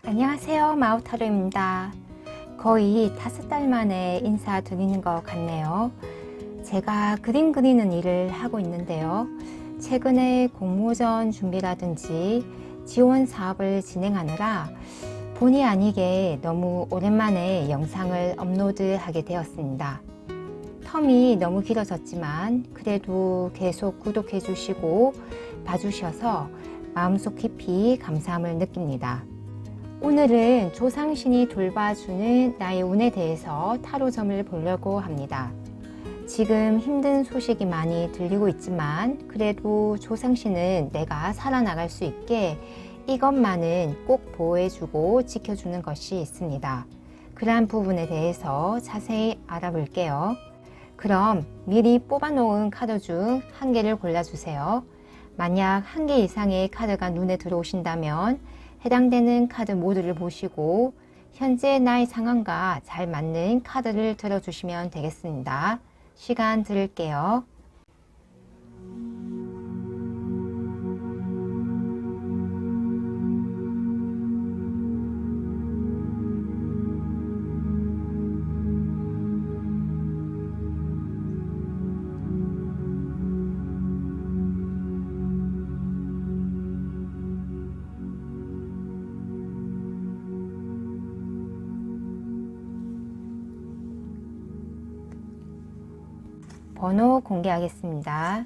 안녕하세요, 마우타로입니다. 거의 5달 만에 인사드리는 것 같네요. 제가 그림 그리는 일을 하고 있는데요. 최근에 공모전 준비라든지 지원 사업을 진행하느라 본의 아니게 너무 오랜만에 영상을 업로드하게 되었습니다. 텀이 너무 길어졌지만 그래도 계속 구독해 주시고 봐주셔서 마음속 깊이 감사함을 느낍니다. 오늘은 조상신이 돌봐주는 나의 운에 대해서 타로점을 보려고 합니다. 지금 힘든 소식이 많이 들리고 있지만 그래도 조상신은 내가 살아나갈 수 있게 이것만은 꼭 보호해주고 지켜주는 것이 있습니다. 그러한 부분에 대해서 자세히 알아볼게요. 그럼 미리 뽑아놓은 카드 중 한 개를 골라주세요. 만약 한 개 이상의 카드가 눈에 들어오신다면 해당되는 카드 모두를 보시고 현재 나의 상황과 잘 맞는 카드를 들어주시면 되겠습니다. 시간 드릴게요. 번호 공개하겠습니다.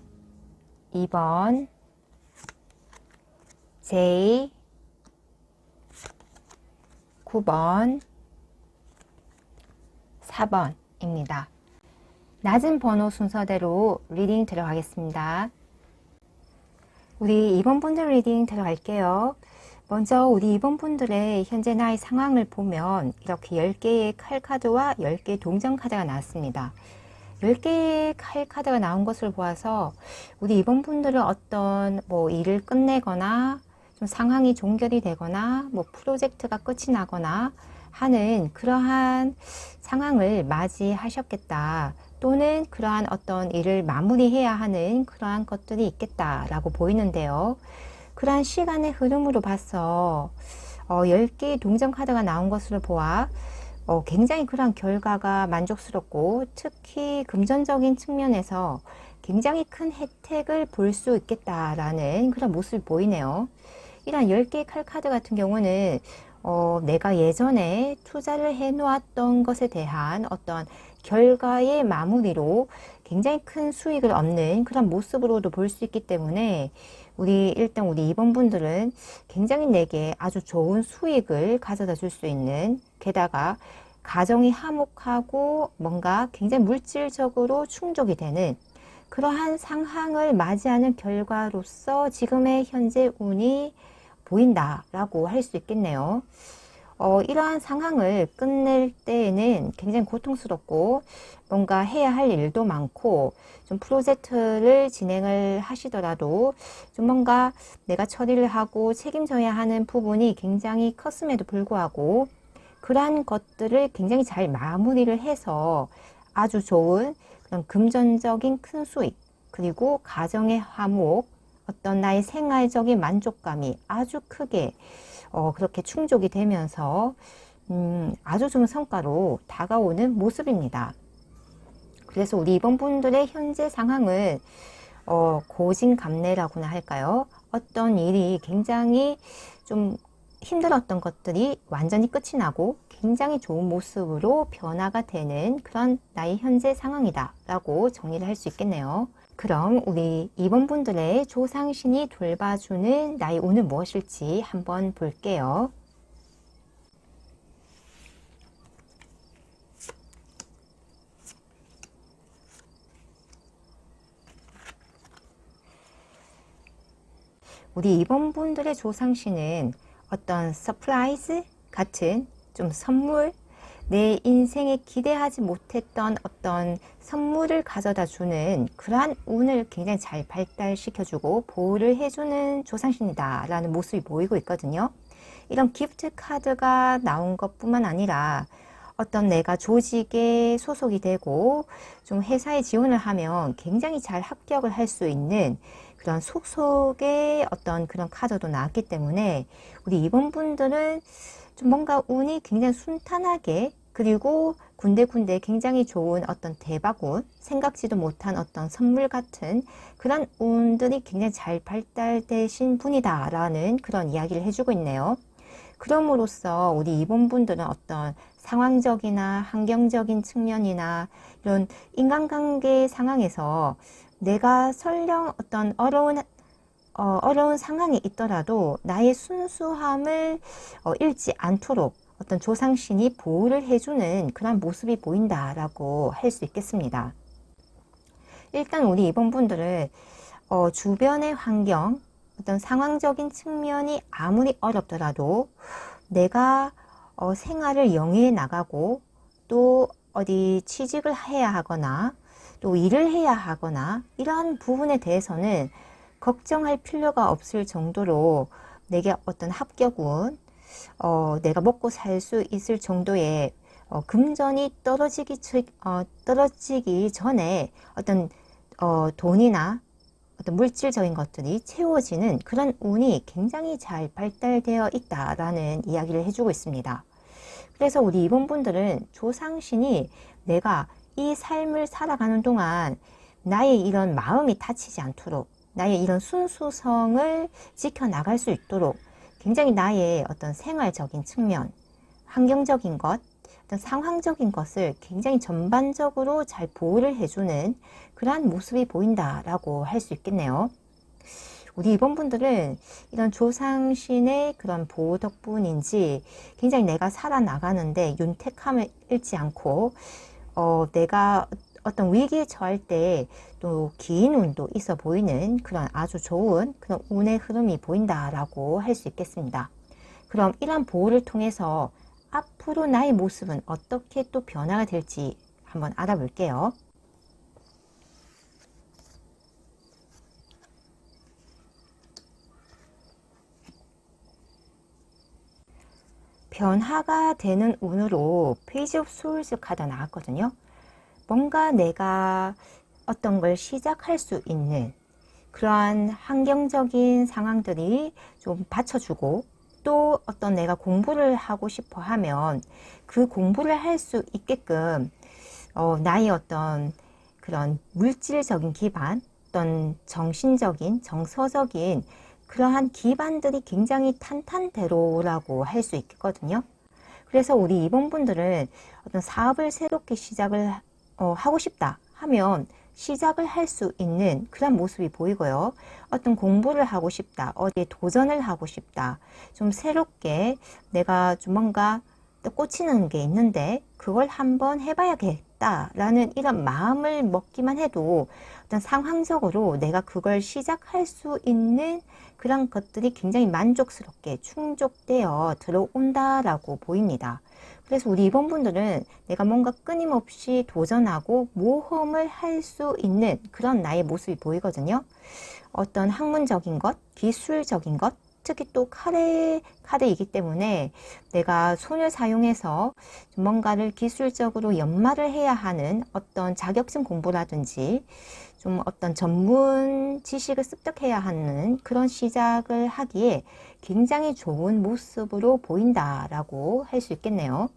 2번 J 9번 4번입니다. 낮은 번호 순서대로 리딩 들어가겠습니다. 우리 2번 분들 리딩 들어갈게요. 먼저 우리 2번 분들의 현재 나의 상황을 보면 이렇게 10개의 칼카드와 10개의 동전 카드가 나왔습니다. 10개의 칼카드가 나온 것을 보아서 우리 2번 분들은 어떤 일을 끝내거나 좀 상황이 종결이 되거나 프로젝트가 끝이 나거나 하는 그러한 상황을 맞이하셨겠다. 또는 그러한 어떤 일을 마무리해야 하는 그러한 것들이 있겠다라고 보이는데요. 그러한 시간의 흐름으로 봐서 10개의 동전 카드가 나온 것으로 보아 굉장히 그러한 결과가 만족스럽고 특히 금전적인 측면에서 굉장히 큰 혜택을 볼 수 있겠다라는 그런 모습이 보이네요. 이런 10개의 칼카드 같은 경우는 내가 예전에 투자를 해 놓았던 것에 대한 어떤 결과의 마무리로 굉장히 큰 수익을 얻는 그런 모습으로도 볼 수 있기 때문에 일단 우리 2번 분들은 굉장히 내게 아주 좋은 수익을 가져다 줄 수 있는, 게다가 가정이 화목하고 뭔가 굉장히 물질적으로 충족이 되는 그러한 상황을 맞이하는 결과로서 지금의 현재 운이 보인다라고 할 수 있겠네요. 이러한 상황을 끝낼 때에는 굉장히 고통스럽고 뭔가 해야 할 일도 많고 좀 프로젝트를 진행을 하시더라도 좀 뭔가 내가 처리를 하고 책임져야 하는 부분이 굉장히 컸음에도 불구하고 그러한 것들을 굉장히 잘 마무리를 해서 아주 좋은 그런 금전적인 큰 수익, 그리고 가정의 화목, 어떤 나의 생활적인 만족감이 아주 크게 그렇게 충족이 되면서 아주 좋은 성과로 다가오는 모습입니다. 그래서 우리 2번 분들의 현재 상황은 고진감래라고나 할까요? 어떤 일이 굉장히 좀 힘들었던 것들이 완전히 끝이 나고 굉장히 좋은 모습으로 변화가 되는 그런 나의 현재 상황이다 라고 정리를 할 수 있겠네요. 그럼 우리 2번 분들의 조상신이 돌봐주는 나의 운은 무엇일지 한번 볼게요. 우리 2번 분들의 조상신은 어떤 서프라이즈 같은 좀 선물, 내 인생에 기대하지 못했던 어떤 선물을 가져다 주는 그러한 운을 굉장히 잘 발달시켜주고 보호를 해주는 조상신이다 라는 모습이 보이고 있거든요. 이런 기프트 카드가 나온 것뿐만 아니라 어떤 내가 조직에 소속이 되고 좀 회사에 지원을 하면 굉장히 잘 합격을 할 수 있는 그런 속속의 어떤 그런 카드도 나왔기 때문에 우리 2번 분들은 좀 뭔가 운이 굉장히 순탄하게, 그리고 군데군데 굉장히 좋은 어떤 대박운, 생각지도 못한 어떤 선물 같은 그런 운들이 굉장히 잘 발달되신 분이다라는 그런 이야기를 해주고 있네요. 그럼으로써 우리 이번분들은 어떤 상황적이나 환경적인 측면이나 이런 인간관계 상황에서 내가 설령 어떤 어려운 상황이 있더라도 나의 순수함을 잃지 않도록 어떤 조상신이 보호를 해주는 그런 모습이 보인다라고 할 수 있겠습니다. 일단 우리 이번 분들은 주변의 환경, 어떤 상황적인 측면이 아무리 어렵더라도 내가 생활을 영위해 나가고 또 어디 취직을 해야 하거나 또 일을 해야 하거나 이러한 부분에 대해서는 걱정할 필요가 없을 정도로 내게 어떤 합격운, 내가 먹고 살 수 있을 정도의 금전이 떨어지기 전에 어떤 돈이나 어떤 물질적인 것들이 채워지는 그런 운이 굉장히 잘 발달되어 있다라는 이야기를 해주고 있습니다. 그래서 우리 이번 분들은 조상신이 내가 이 삶을 살아가는 동안 나의 이런 마음이 다치지 않도록, 나의 이런 순수성을 지켜나갈 수 있도록 굉장히 나의 어떤 생활적인 측면, 환경적인 것, 어떤 상황적인 것을 굉장히 전반적으로 잘 보호를 해주는 그러한 모습이 보인다라고 할 수 있겠네요. 우리 이번 분들은 이런 조상신의 그런 보호 덕분인지 굉장히 내가 살아나가는데 윤택함을 잃지 않고 내가 어떤 위기에 처할 때 또 긴 운도 있어 보이는 그런 아주 좋은 그런 운의 흐름이 보인다라고 할 수 있겠습니다. 그럼 이러한 보호를 통해서 앞으로 나의 모습은 어떻게 또 변화가 될지 한번 알아볼게요. 변화가 되는 운으로 페이지 오브 소울스 카드가 나왔거든요. 뭔가 내가 어떤 걸 시작할 수 있는 그러한 환경적인 상황들이 좀 받쳐주고, 또 어떤 내가 공부를 하고 싶어 하면 그 공부를 할 수 있게끔 나의 어떤 그런 물질적인 기반, 어떤 정신적인, 정서적인 그러한 기반들이 굉장히 탄탄대로라고 할 수 있거든요. 그래서 우리 이번분들은 어떤 사업을 새롭게 시작을 하고 싶다 하면 시작을 할 수 있는 그런 모습이 보이고요. 어떤 공부를 하고 싶다, 어디에 도전을 하고 싶다, 좀 새롭게 내가 좀 뭔가 또 꽂히는 게 있는데 그걸 한번 해봐야겠다라는 이런 마음을 먹기만 해도 어떤 상황적으로 내가 그걸 시작할 수 있는 그런 것들이 굉장히 만족스럽게 충족되어 들어온다라고 보입니다. 그래서 우리 이번 분들은 내가 뭔가 끊임없이 도전하고 모험을 할 수 있는 그런 나의 모습이 보이거든요. 어떤 학문적인 것, 기술적인 것, 특히 또 카드이기 때문에 내가 손을 사용해서 뭔가를 기술적으로 연마를 해야 하는 어떤 자격증 공부라든지 좀 어떤 전문 지식을 습득해야 하는 그런 시작을 하기에 굉장히 좋은 모습으로 보인다라고 할 수 있겠네요.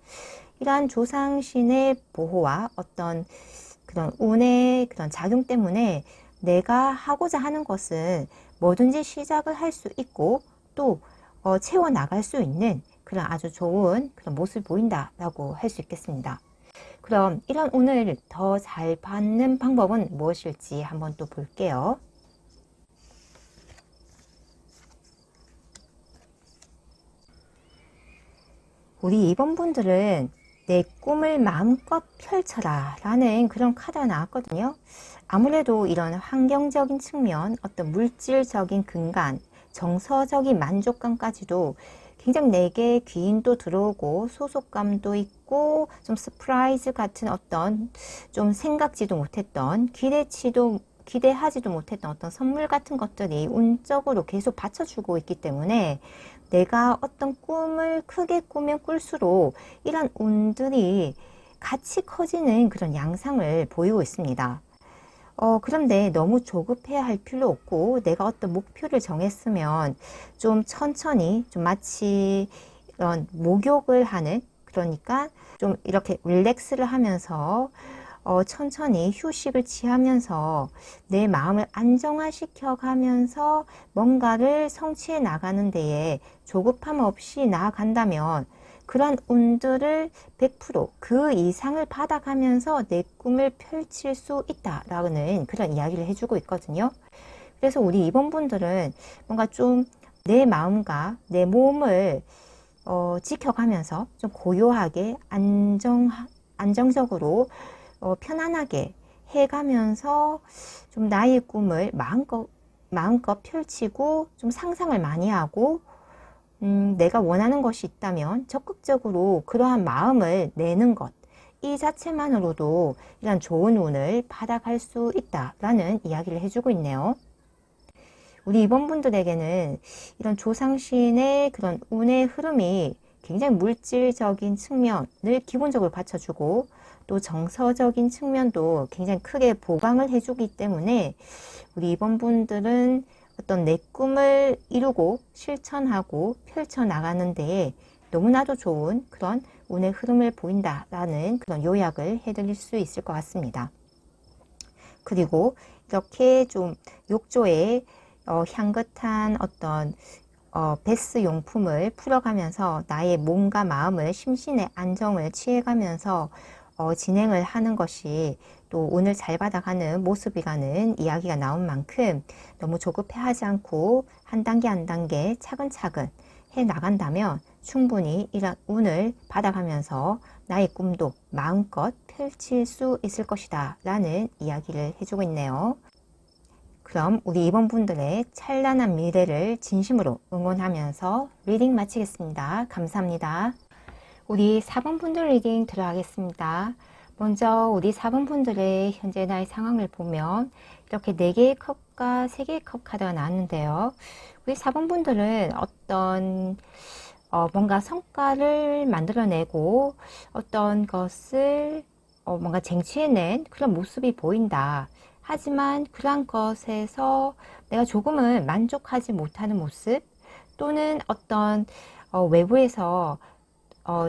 이러한 조상신의 보호와 어떤 그런 운의 그런 작용 때문에 내가 하고자 하는 것은 뭐든지 시작을 할 수 있고 또 채워나갈 수 있는 그런 아주 좋은 그런 모습을 보인다라고 할 수 있겠습니다. 그럼 이런 운을 더 잘 받는 방법은 무엇일지 한번 또 볼게요. 우리 이번 분들은 내 꿈을 마음껏 펼쳐라 라는 그런 카드가 나왔거든요. 아무래도 이런 환경적인 측면, 어떤 물질적인 근간, 정서적인 만족감까지도 굉장히 내게 귀인도 들어오고 소속감도 있고 좀 서프라이즈 같은 어떤 좀 생각지도 못했던 기대하지도 못했던 어떤 선물 같은 것들이 운적으로 계속 받쳐주고 있기 때문에 내가 어떤 꿈을 크게 꾸면 꿀수록 이런 운들이 같이 커지는 그런 양상을 보이고 있습니다. 그런데 너무 조급해야 할 필요 없고 내가 어떤 목표를 정했으면 좀 천천히 좀 마치 그런 목욕을 하는, 그러니까 좀 이렇게 릴렉스를 하면서 천천히 휴식을 취하면서 내 마음을 안정화시켜 가면서 뭔가를 성취해 나가는 데에 조급함 없이 나아간다면 그러한 운들을 100%그 이상을 받아가면서 내 꿈을 펼칠 수 있다라는 그런 이야기를 해주고 있거든요. 그래서 우리 이번 분들은 뭔가 좀 내 마음과 내 몸을 지켜가면서 좀 고요하게 안정적으로 편안하게 해가면서 좀 나의 꿈을 마음껏 펼치고 좀 상상을 많이 하고 내가 원하는 것이 있다면 적극적으로 그러한 마음을 내는 것, 이 자체만으로도 이런 좋은 운을 받아갈 수 있다라는 이야기를 해주고 있네요. 우리 이번 분들에게는 이런 조상신의 그런 운의 흐름이 굉장히 물질적인 측면을 기본적으로 받쳐주고 또 정서적인 측면도 굉장히 크게 보강을 해주기 때문에 우리 이번 분들은 어떤 내 꿈을 이루고 실천하고 펼쳐나가는 데에 너무나도 좋은 그런 운의 흐름을 보인다라는 그런 요약을 해드릴 수 있을 것 같습니다. 그리고 이렇게 좀 욕조에 향긋한 어떤 베스 용품을 풀어가면서 나의 몸과 마음을 심신의 안정을 취해가면서 진행을 하는 것이 또 운을 잘 받아가는 모습이라는 이야기가 나온 만큼 너무 조급해하지 않고 한 단계 한 단계 차근차근 해 나간다면 충분히 이런 운을 받아가면서 나의 꿈도 마음껏 펼칠 수 있을 것이다 라는 이야기를 해주고 있네요. 그럼 우리 이번 분들의 찬란한 미래를 진심으로 응원하면서 리딩 마치겠습니다. 감사합니다. 우리 4번 분들 리딩 들어가겠습니다. 먼저 우리 4번 분들의 현재 나의 상황을 보면 이렇게 4개의 컵과 3개의 컵 카드가 나왔는데요. 우리 4번 분들은 어떤 뭔가 성과를 만들어내고 어떤 것을 뭔가 쟁취해낸 그런 모습이 보인다. 하지만 그러한 것에서 내가 조금은 만족하지 못하는 모습 또는 어떤 외부에서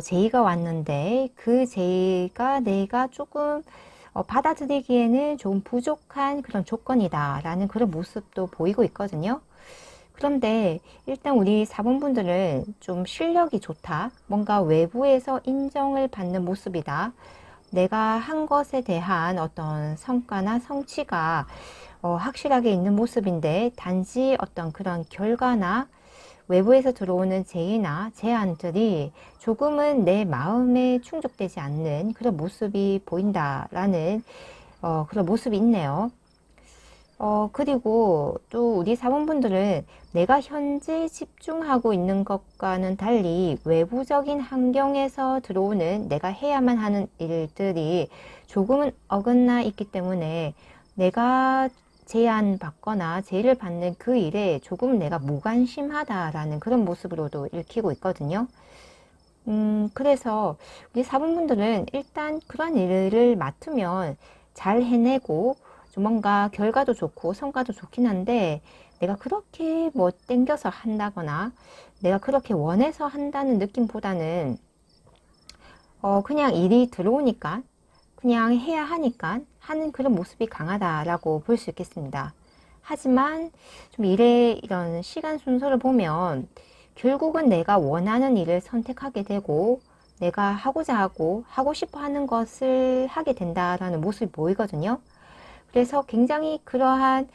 제의가 왔는데 그 제의가 내가 조금 받아들이기에는 좀 부족한 그런 조건이다 라는 그런 모습도 보이고 있거든요. 그런데 일단 우리 4번 분들은 좀 실력이 좋다, 뭔가 외부에서 인정을 받는 모습이다, 내가 한 것에 대한 어떤 성과나 성취가 확실하게 있는 모습인데 단지 어떤 그런 결과나 외부에서 들어오는 제의나 제안들이 조금은 내 마음에 충족되지 않는 그런 모습이 보인다라는 그런 모습이 있네요. 그리고 또 우리 사원분들은 내가 현재 집중하고 있는 것과는 달리 외부적인 환경에서 들어오는 내가 해야만 하는 일들이 조금은 어긋나 있기 때문에 내가 제안받거나 제의를 받는 그 일에 조금 내가 무관심하다라는 그런 모습으로도 읽히고 있거든요. 그래서 우리 사분분들은 일단 그런 일을 맡으면 잘 해내고 좀 뭔가 결과도 좋고 성과도 좋긴 한데 내가 그렇게 뭐 땡겨서 한다거나 내가 그렇게 원해서 한다는 느낌보다는 그냥 일이 들어오니까 그냥 해야 하니까 하는 그런 모습이 강하다라고 볼 수 있겠습니다. 하지만 좀 일의 이런 시간 순서를 보면 결국은 내가 원하는 일을 선택하게 되고 내가 하고자 하고 싶어 하는 것을 하게 된다라는 모습이 보이거든요. 그래서 굉장히 그러한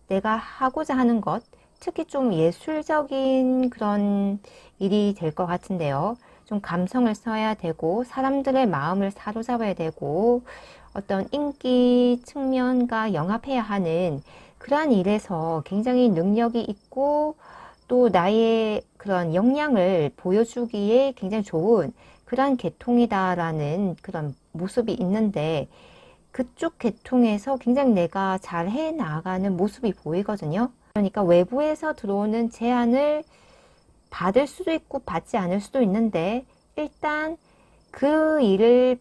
내가 하고자 하는 것, 특히 좀 예술적인 그런 일이 될 것 같은데요. 좀 감성을 써야 되고 사람들의 마음을 사로잡아야 되고 어떤 인기 측면과 영합해야 하는 그러한 일에서 굉장히 능력이 있고 또 나의 그런 역량을 보여주기에 굉장히 좋은 그러한 계통이다라는 그런 모습이 있는데 그쪽 계통에서 굉장히 내가 잘 해 나가는 모습이 보이거든요. 그러니까 외부에서 들어오는 제안을 받을 수도 있고 받지 않을 수도 있는데 일단 그 일을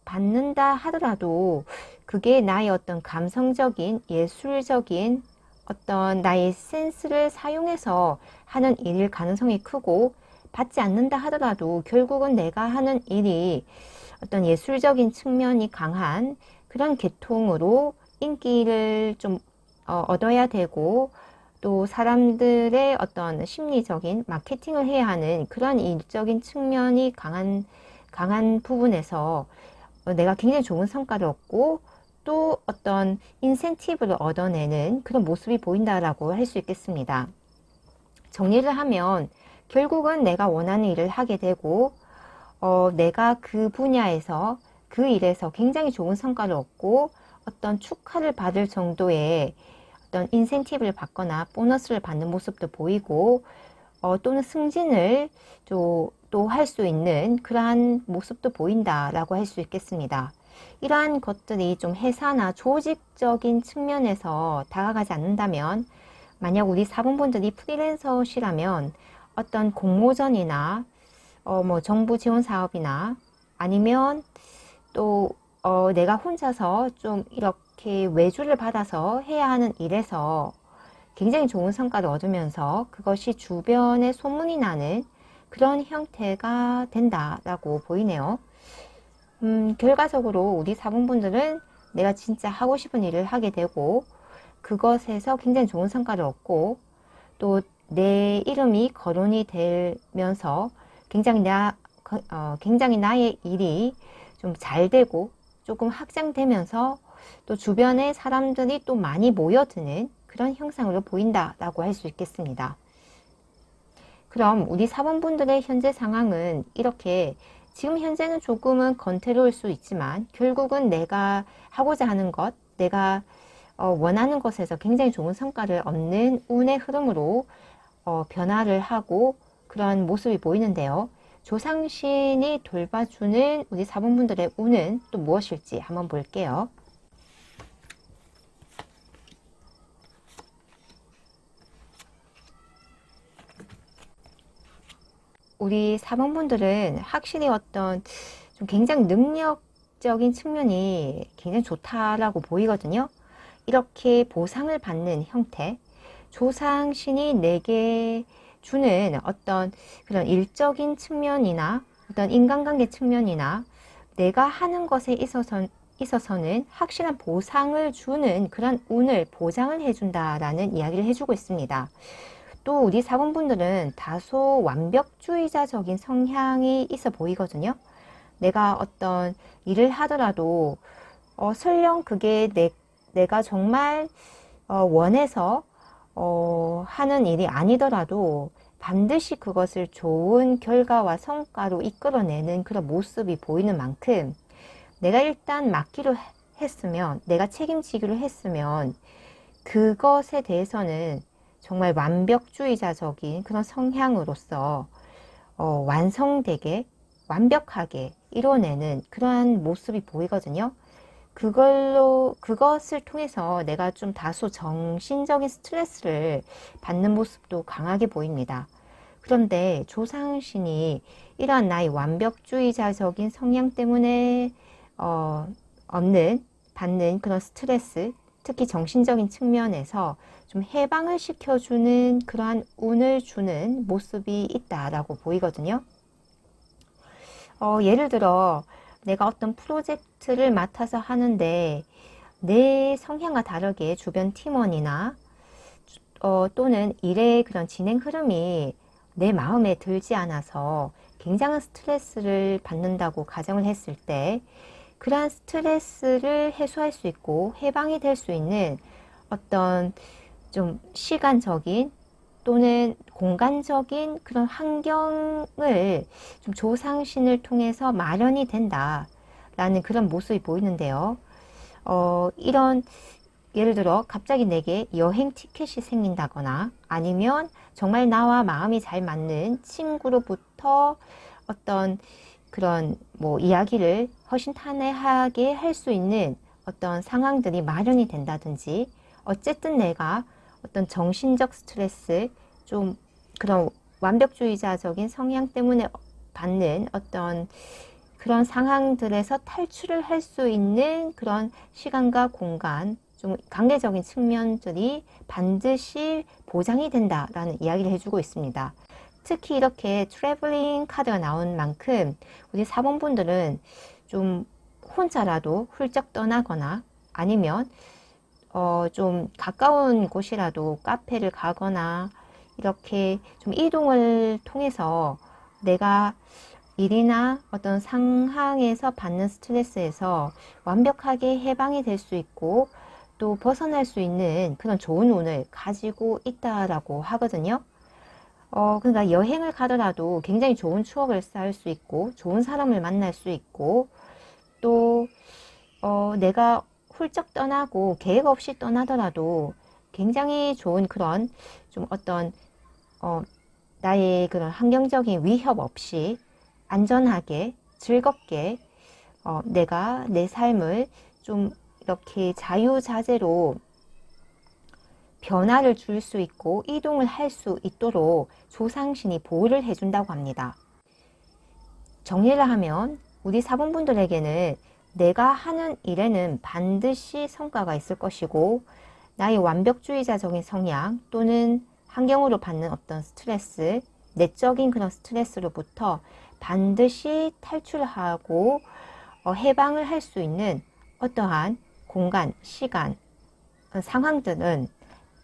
받는다 하더라도 그게 나의 어떤 감성적인 예술적인 어떤 나의 센스를 사용해서 하는 일일 가능성이 크고 받지 않는다 하더라도 결국은 내가 하는 일이 어떤 예술적인 측면이 강한 그런 계통으로 인기를 좀 얻어야 되고, 또 사람들의 어떤 심리적인 마케팅을 해야 하는 그런 일적인 측면이 강한 부분에서 내가 굉장히 좋은 성과를 얻고 또 어떤 인센티브를 얻어내는 그런 모습이 보인다라고 할 수 있겠습니다. 정리를 하면 결국은 내가 원하는 일을 하게 되고, 내가 그 분야에서 그 일에서 굉장히 좋은 성과를 얻고 어떤 축하를 받을 정도의 어떤 인센티브를 받거나 보너스를 받는 모습도 보이고, 또는 승진을 또 할 수 있는 그러한 모습도 보인다라고 할 수 있겠습니다. 이러한 것들이 좀 회사나 조직적인 측면에서 다가가지 않는다면, 만약 우리 사분분들이 프리랜서시라면 어떤 공모전이나 뭐 정부 지원 사업이나 아니면 또 내가 혼자서 좀 이렇게 외주를 받아서 해야 하는 일에서 굉장히 좋은 성과를 얻으면서 그것이 주변에 소문이 나는 그런 형태가 된다라고 보이네요. 결과적으로 우리 사분분들은 내가 진짜 하고 싶은 일을 하게 되고 그것에서 굉장히 좋은 성과를 얻고 또 내 이름이 거론이 되면서 굉장히 나의 일이 좀 잘 되고 조금 확장되면서 또 주변에 사람들이 또 많이 모여드는 그런 형상으로 보인다라고 할 수 있겠습니다. 그럼 우리 사원분들의 현재 상황은 이렇게, 지금 현재는 조금은 건태로울 수 있지만 결국은 내가 하고자 하는 것, 내가 원하는 것에서 굉장히 좋은 성과를 얻는 운의 흐름으로 변화를 하고 그런 모습이 보이는데요. 조상신이 돌봐주는 우리 사분분들의 운은 또 무엇일지 한번 볼게요. 우리 사분분들은 확실히 어떤 좀 굉장히 능력적인 측면이 굉장히 좋다라고 보이거든요. 이렇게 보상을 받는 형태, 조상신이 내게 주는 어떤 그런 일적인 측면이나 어떤 인간관계 측면이나 내가 하는 것에 있어서는 확실한 보상을 주는 그런 운을 보장을 해준다라는 이야기를 해주고 있습니다. 또 우리 사분분들은 다소 완벽주의자적인 성향이 있어 보이거든요. 내가 어떤 일을 하더라도 설령 그게 내가 정말 원해서 하는 일이 아니더라도 반드시 그것을 좋은 결과와 성과로 이끌어내는 그런 모습이 보이는 만큼, 내가 일단 맡기로 했으면, 내가 책임지기로 했으면 그것에 대해서는 정말 완벽주의자적인 그런 성향으로서 완성되게 완벽하게 이뤄내는 그러한 모습이 보이거든요. 그것을 통해서 내가 좀 다소 정신적인 스트레스를 받는 모습도 강하게 보입니다. 그런데 조상신이 이러한 나의 완벽주의자적인 성향 때문에 받는 그런 스트레스, 특히 정신적인 측면에서 좀 해방을 시켜주는 그러한 운을 주는 모습이 있다라고 보이거든요. 예를 들어 내가 어떤 프로젝트를 맡아서 하는데 내 성향과 다르게 주변 팀원이나 또는 일의 그런 진행 흐름이 내 마음에 들지 않아서 굉장한 스트레스를 받는다고 가정을 했을 때, 그러한 스트레스를 해소할 수 있고 해방이 될 수 있는 어떤 좀 시간적인 또는 공간적인 그런 환경을 좀 조상신을 통해서 마련이 된다라는 그런 모습이 보이는데요. 예를 들어 갑자기 내게 여행 티켓이 생긴다거나 아니면 정말 나와 마음이 잘 맞는 친구로부터 어떤 그런 뭐 이야기를 허심탄회하게 할 수 있는 어떤 상황들이 마련이 된다든지, 어쨌든 내가 어떤 정신적 스트레스, 좀 그런 완벽주의자적인 성향 때문에 받는 어떤 그런 상황들에서 탈출을 할 수 있는 그런 시간과 공간, 좀 관계적인 측면들이 반드시 보장이 된다라는 이야기를 해주고 있습니다. 특히 이렇게 트래블링 카드가 나온 만큼 우리 4번 분들은 좀 혼자라도 훌쩍 떠나거나 아니면 좀 가까운 곳이라도 카페를 가거나 이렇게 좀 이동을 통해서 내가 일이나 어떤 상황에서 받는 스트레스에서 완벽하게 해방이 될 수 있고 또 벗어날 수 있는 그런 좋은 운을 가지고 있다라고 하거든요. 그러니까 여행을 가더라도 굉장히 좋은 추억을 쌓을 수 있고 좋은 사람을 만날 수 있고 또 내가 훌쩍 떠나고 계획 없이 떠나더라도 굉장히 좋은 그런 좀 어떤 나의 그런 환경적인 위협 없이 안전하게 즐겁게 내가 내 삶을 좀 이렇게 자유자재로 변화를 줄 수 있고 이동을 할 수 있도록 조상신이 보호를 해준다고 합니다. 정리를 하면 우리 사본분들에게는 내가 하는 일에는 반드시 성과가 있을 것이고 나의 완벽주의자적인 성향 또는 환경으로 받는 어떤 스트레스, 내적인 그런 스트레스로부터 반드시 탈출하고 해방을 할 수 있는 어떠한 공간, 시간, 상황들은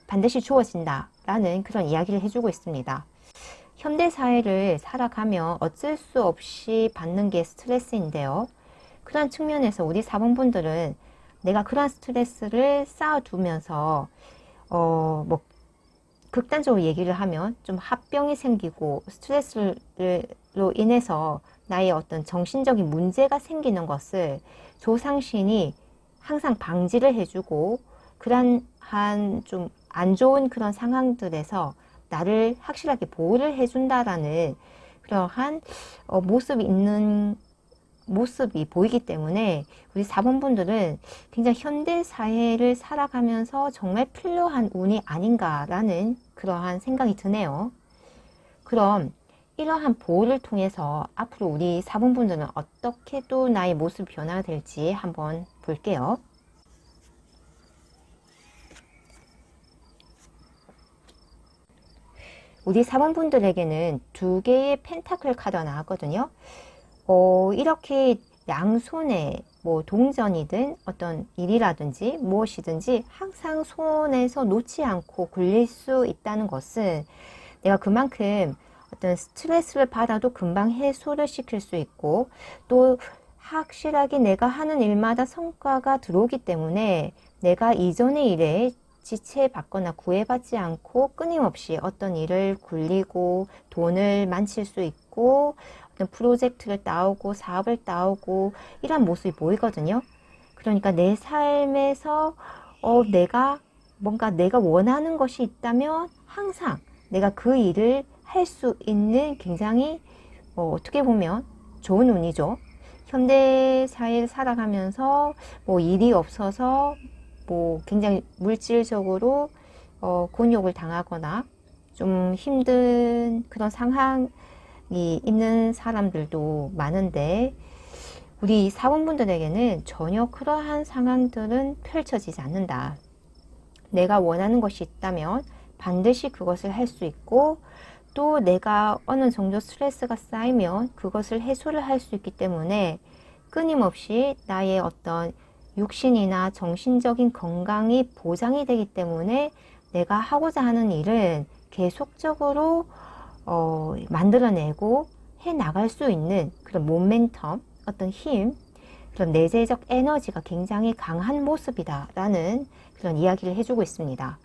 반드시 주어진다라는 그런 이야기를 해주고 있습니다. 현대사회를 살아가며 어쩔 수 없이 받는 게 스트레스인데요. 그런 측면에서 우리 사본분들은 내가 그런 스트레스를 쌓아두면서 뭐 극단적으로 얘기를 하면 좀 합병이 생기고 스트레스로 인해서 나의 어떤 정신적인 문제가 생기는 것을 조상신이 항상 방지를 해주고 그러한 좀 안 좋은 그런 상황들에서 나를 확실하게 보호를 해준다라는 그러한 모습이 보이기 때문에 우리 4번 분들은 굉장히 현대 사회를 살아가면서 정말 필요한 운이 아닌가라는 그러한 생각이 드네요. 그럼 이러한 보호를 통해서 앞으로 우리 4번 분들은 어떻게 또 나의 모습 변화가 될지 한번 볼게요. 우리 4번 분들에게는 두 개의 펜타클 카드가 나왔거든요. 이렇게 양손에 뭐 동전이든 어떤 일이라든지 무엇이든지 항상 손에서 놓지 않고 굴릴 수 있다는 것은 내가 그만큼 어떤 스트레스를 받아도 금방 해소를 시킬 수 있고 또 확실하게 내가 하는 일마다 성과가 들어오기 때문에 내가 이전의 일에 지체받거나 구애받지 않고 끊임없이 어떤 일을 굴리고 돈을 만칠 수 있고 어떤 프로젝트를 따오고 사업을 따오고 이런 모습이 보이거든요. 그러니까 내 삶에서 내가 뭔가 내가 원하는 것이 있다면 항상 내가 그 일을 할 수 있는 굉장히 어떻게 보면 좋은 운이죠. 현대 사회를 살아가면서 뭐 일이 없어서 뭐 굉장히 물질적으로 곤욕을 당하거나 좀 힘든 그런 상황이 있는 사람들도 많은데 우리 사원분들에게는 전혀 그러한 상황들은 펼쳐지지 않는다. 내가 원하는 것이 있다면 반드시 그것을 할 수 있고 또 내가 어느 정도 스트레스가 쌓이면 그것을 해소를 할 수 있기 때문에 끊임없이 나의 어떤 육신이나 정신적인 건강이 보장이 되기 때문에 내가 하고자 하는 일은 계속적으로 만들어내고 해 나갈 수 있는 그런 모멘텀, 어떤 힘, 그런 내재적 에너지가 굉장히 강한 모습이다 라는 그런 이야기를 해주고 있습니다.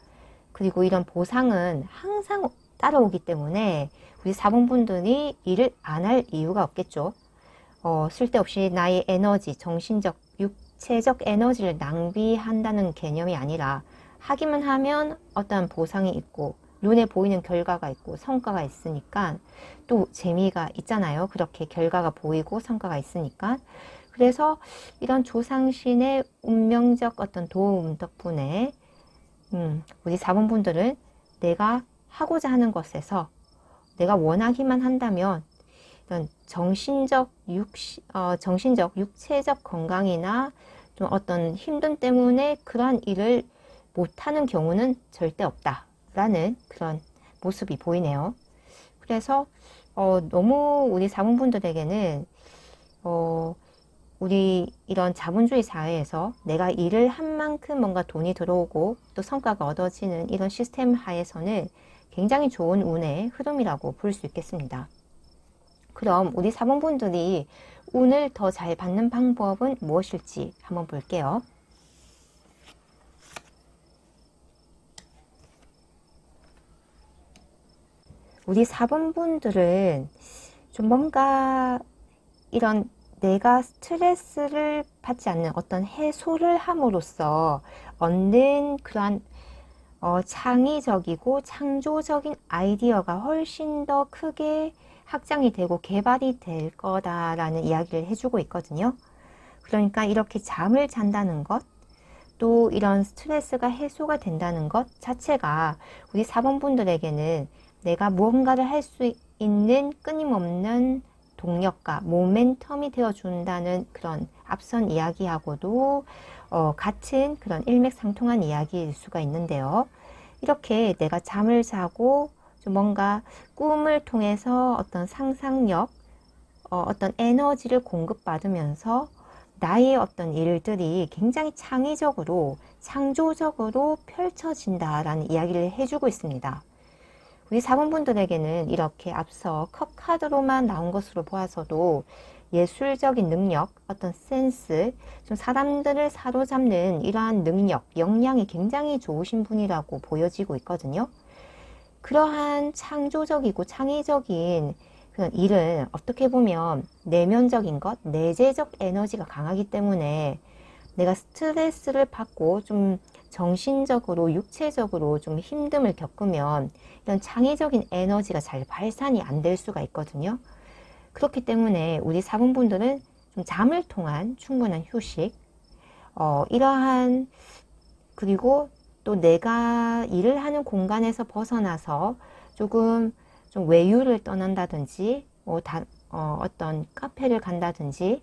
그리고 이런 보상은 항상 따라오기 때문에 우리 사본분들이 일을 안 할 이유가 없겠죠. 쓸데없이 나의 에너지, 정신적, 육체적 에너지를 낭비한다는 개념이 아니라 하기만 하면 어떠한 보상이 있고 눈에 보이는 결과가 있고 성과가 있으니까 또 재미가 있잖아요. 그렇게 결과가 보이고 성과가 있으니까. 그래서 이런 조상신의 운명적 어떤 도움 덕분에 우리 사본분들은 내가 하고자 하는 것에서 내가 원하기만 한다면 이런 정신적, 육체적 건강이나 좀 어떤 힘듦 때문에 그러한 일을 못하는 경우는 절대 없다라는 그런 모습이 보이네요. 그래서 너무 우리 사모분들에게는 우리 이런 자본주의 사회에서 내가 일을 한 만큼 뭔가 돈이 들어오고 또 성과가 얻어지는 이런 시스템 하에서는 굉장히 좋은 운의 흐름이라고 볼 수 있겠습니다. 그럼 우리 사모분들이 운을 더 잘 받는 방법은 무엇일지 한번 볼게요. 우리 사모분들은 좀 뭔가 이런 내가 스트레스를 받지 않는 어떤 해소를 함으로써 얻는 그러한 창의적이고 창조적인 아이디어가 훨씬 더 크게 확장이 되고 개발이 될 거다라는 이야기를 해주고 있거든요. 그러니까 이렇게 잠을 잔다는 것, 또 이런 스트레스가 해소가 된다는 것 자체가 우리 사모분들에게는 내가 무언가를 할 수 있는 끊임없는 동력과 모멘텀이 되어준다는 그런 앞선 이야기하고도 같은 그런 일맥상통한 이야기일 수가 있는데요. 이렇게 내가 잠을 자고 좀 뭔가 꿈을 통해서 어떤 상상력, 어떤 에너지를 공급받으면서 나의 어떤 일들이 굉장히 창의적으로, 창조적으로 펼쳐진다라는 이야기를 해주고 있습니다. 우리 사모분들에게는 이렇게 앞서 컵 카드로만 나온 것으로 보아서도 예술적인 능력, 어떤 센스, 좀 사람들을 사로잡는 이러한 능력, 역량이 굉장히 좋으신 분이라고 보여지고 있거든요. 그러한 창조적이고 창의적인 그런 일은 어떻게 보면 내면적인 것, 내재적 에너지가 강하기 때문에 내가 스트레스를 받고 좀 정신적으로, 육체적으로 좀 힘듦을 겪으면 이런 창의적인 에너지가 잘 발산이 안 될 수가 있거든요. 그렇기 때문에 우리 사모분들은 좀 잠을 통한 충분한 휴식, 이러한, 그리고 또 내가 일을 하는 공간에서 벗어나서 조금 좀 외유를 떠난다든지, 어떤 카페를 간다든지,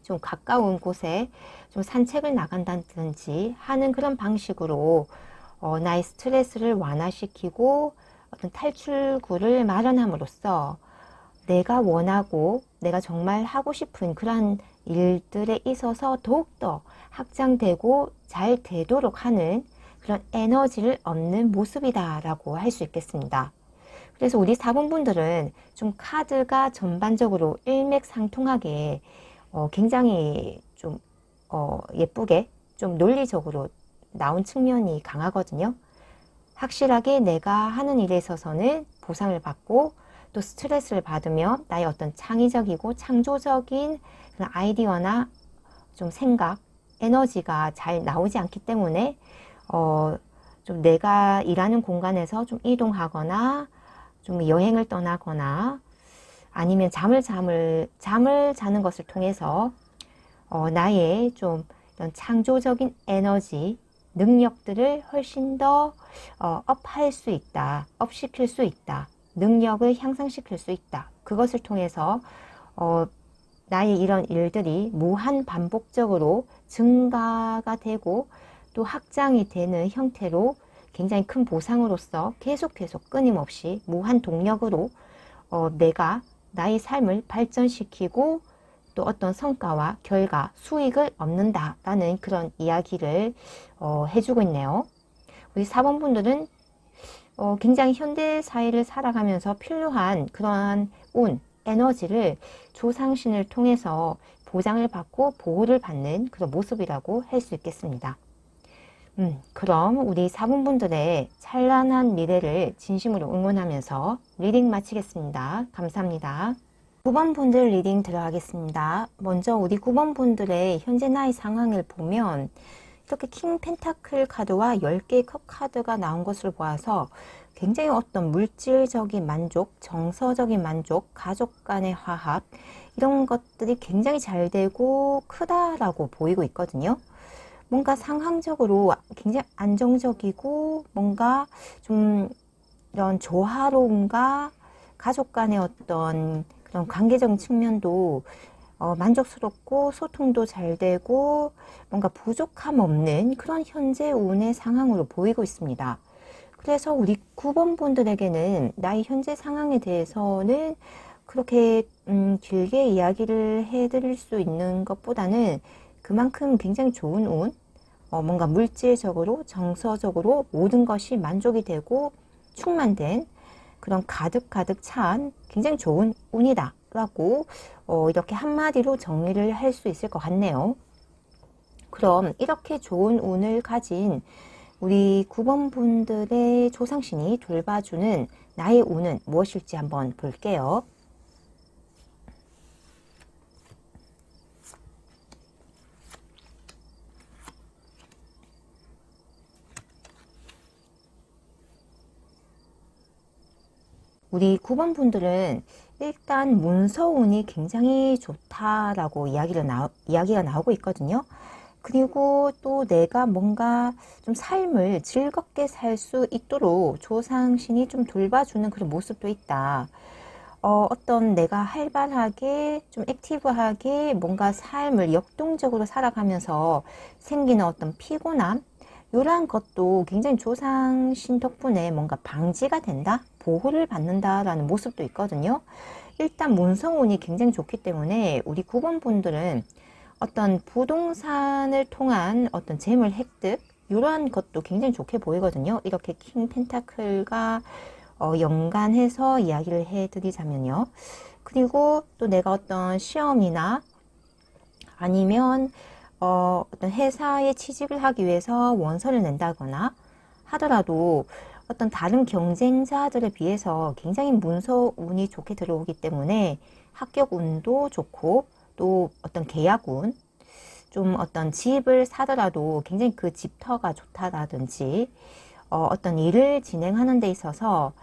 좀 가까운 곳에 좀 산책을 나간다든지 하는 그런 방식으로 나의 스트레스를 완화시키고 어떤 탈출구를 마련함으로써 내가 원하고 내가 정말 하고 싶은 그러한 일들에 있어서 더욱더 확장되고 잘 되도록 하는 그런 에너지를 얻는 모습이다라고 할 수 있겠습니다. 그래서 우리 사분분들은 좀 카드가 전반적으로 일맥상통하게 굉장히 좀 예쁘게 좀 논리적으로 나온 측면이 강하거든요. 확실하게 내가 하는 일에 있어서는 보상을 받고 또 스트레스를 받으며 나의 어떤 창의적이고 창조적인 그런 아이디어나 좀 생각, 에너지가 잘 나오지 않기 때문에 좀 내가 일하는 공간에서 좀 이동하거나 좀 여행을 떠나거나 아니면 잠을 자는 것을 통해서 나의 좀 이런 창조적인 에너지, 능력들을 훨씬 더 업할 수 있다, 업시킬 수 있다, 능력을 향상시킬 수 있다. 그것을 통해서 나의 이런 일들이 무한 반복적으로 증가가 되고 또 확장이 되는 형태로 굉장히 큰 보상으로서 계속 끊임없이 무한 동력으로 내가 나의 삶을 발전시키고 또 어떤 성과와 결과, 수익을 얻는다라는 그런 이야기를 해주고 있네요. 우리 사번분들은 굉장히 현대 사회를 살아가면서 필요한 그러한 운, 에너지를 조상신을 통해서 보장을 받고 보호를 받는 그런 모습이라고 할 수 있겠습니다. 그럼 우리 사분분들의 찬란한 미래를 진심으로 응원하면서 리딩 마치겠습니다. 감사합니다. 9번 분들 리딩 들어가겠습니다. 먼저 우리 9번 분들의 현재 나의 상황을 보면 이렇게 킹 펜타클 카드와 10개의 컵 카드가 나온 것을 보아서 굉장히 어떤 물질적인 만족, 정서적인 만족, 가족 간의 화합 이런 것들이 굉장히 잘 되고 크다라고 보이고 있거든요. 뭔가 상황적으로 굉장히 안정적이고 뭔가 좀 이런 조화로움과 가족 간의 어떤 그런 관계적인 측면도 만족스럽고 소통도 잘 되고 뭔가 부족함 없는 그런 현재 운의 상황으로 보이고 있습니다. 그래서 우리 9번 분들에게는 나의 현재 상황에 대해서는 그렇게 길게 이야기를 해드릴 수 있는 것보다는 그만큼 굉장히 좋은 운, 뭔가 물질적으로, 정서적으로 모든 것이 만족이 되고 충만된 그런 가득 찬 굉장히 좋은 운이다 라고 이렇게 한마디로 정리를 할 수 있을 것 같네요. 그럼 이렇게 좋은 운을 가진 우리 9번 분들의 조상신이 돌봐주는 나의 운은 무엇일지 한번 볼게요. 우리 9번 분들은 일단 문서운이 굉장히 좋다라고 이야기가 나오고 있거든요. 그리고 또 내가 뭔가 좀 삶을 즐겁게 살 수 있도록 조상신이 좀 돌봐주는 그런 모습도 있다. 어떤 내가 활발하게 좀 액티브하게 뭔가 삶을 역동적으로 살아가면서 생기는 어떤 피곤함, 이러한 것도 굉장히 조상신 덕분에 뭔가 방지가 된다, 보호를 받는다라는 모습도 있거든요. 일단 문성운이 굉장히 좋기 때문에 우리 9번 분들은 어떤 부동산을 통한 어떤 재물 획득, 이러한 것도 굉장히 좋게 보이거든요. 이렇게 킹 펜타클과 연관해서 이야기를 해드리자면요. 그리고 또 내가 어떤 시험이나 아니면 어떤 회사에 취직을 하기 위해서 원서를 낸다거나 하더라도 어떤 다른 경쟁자들에 비해서 굉장히 문서 운이 좋게 들어오기 때문에 합격 운도 좋고 또 어떤 계약 운, 좀 어떤 집을 사더라도 굉장히 그 집터가 좋다라든지 어떤 일을 진행하는 데 있어서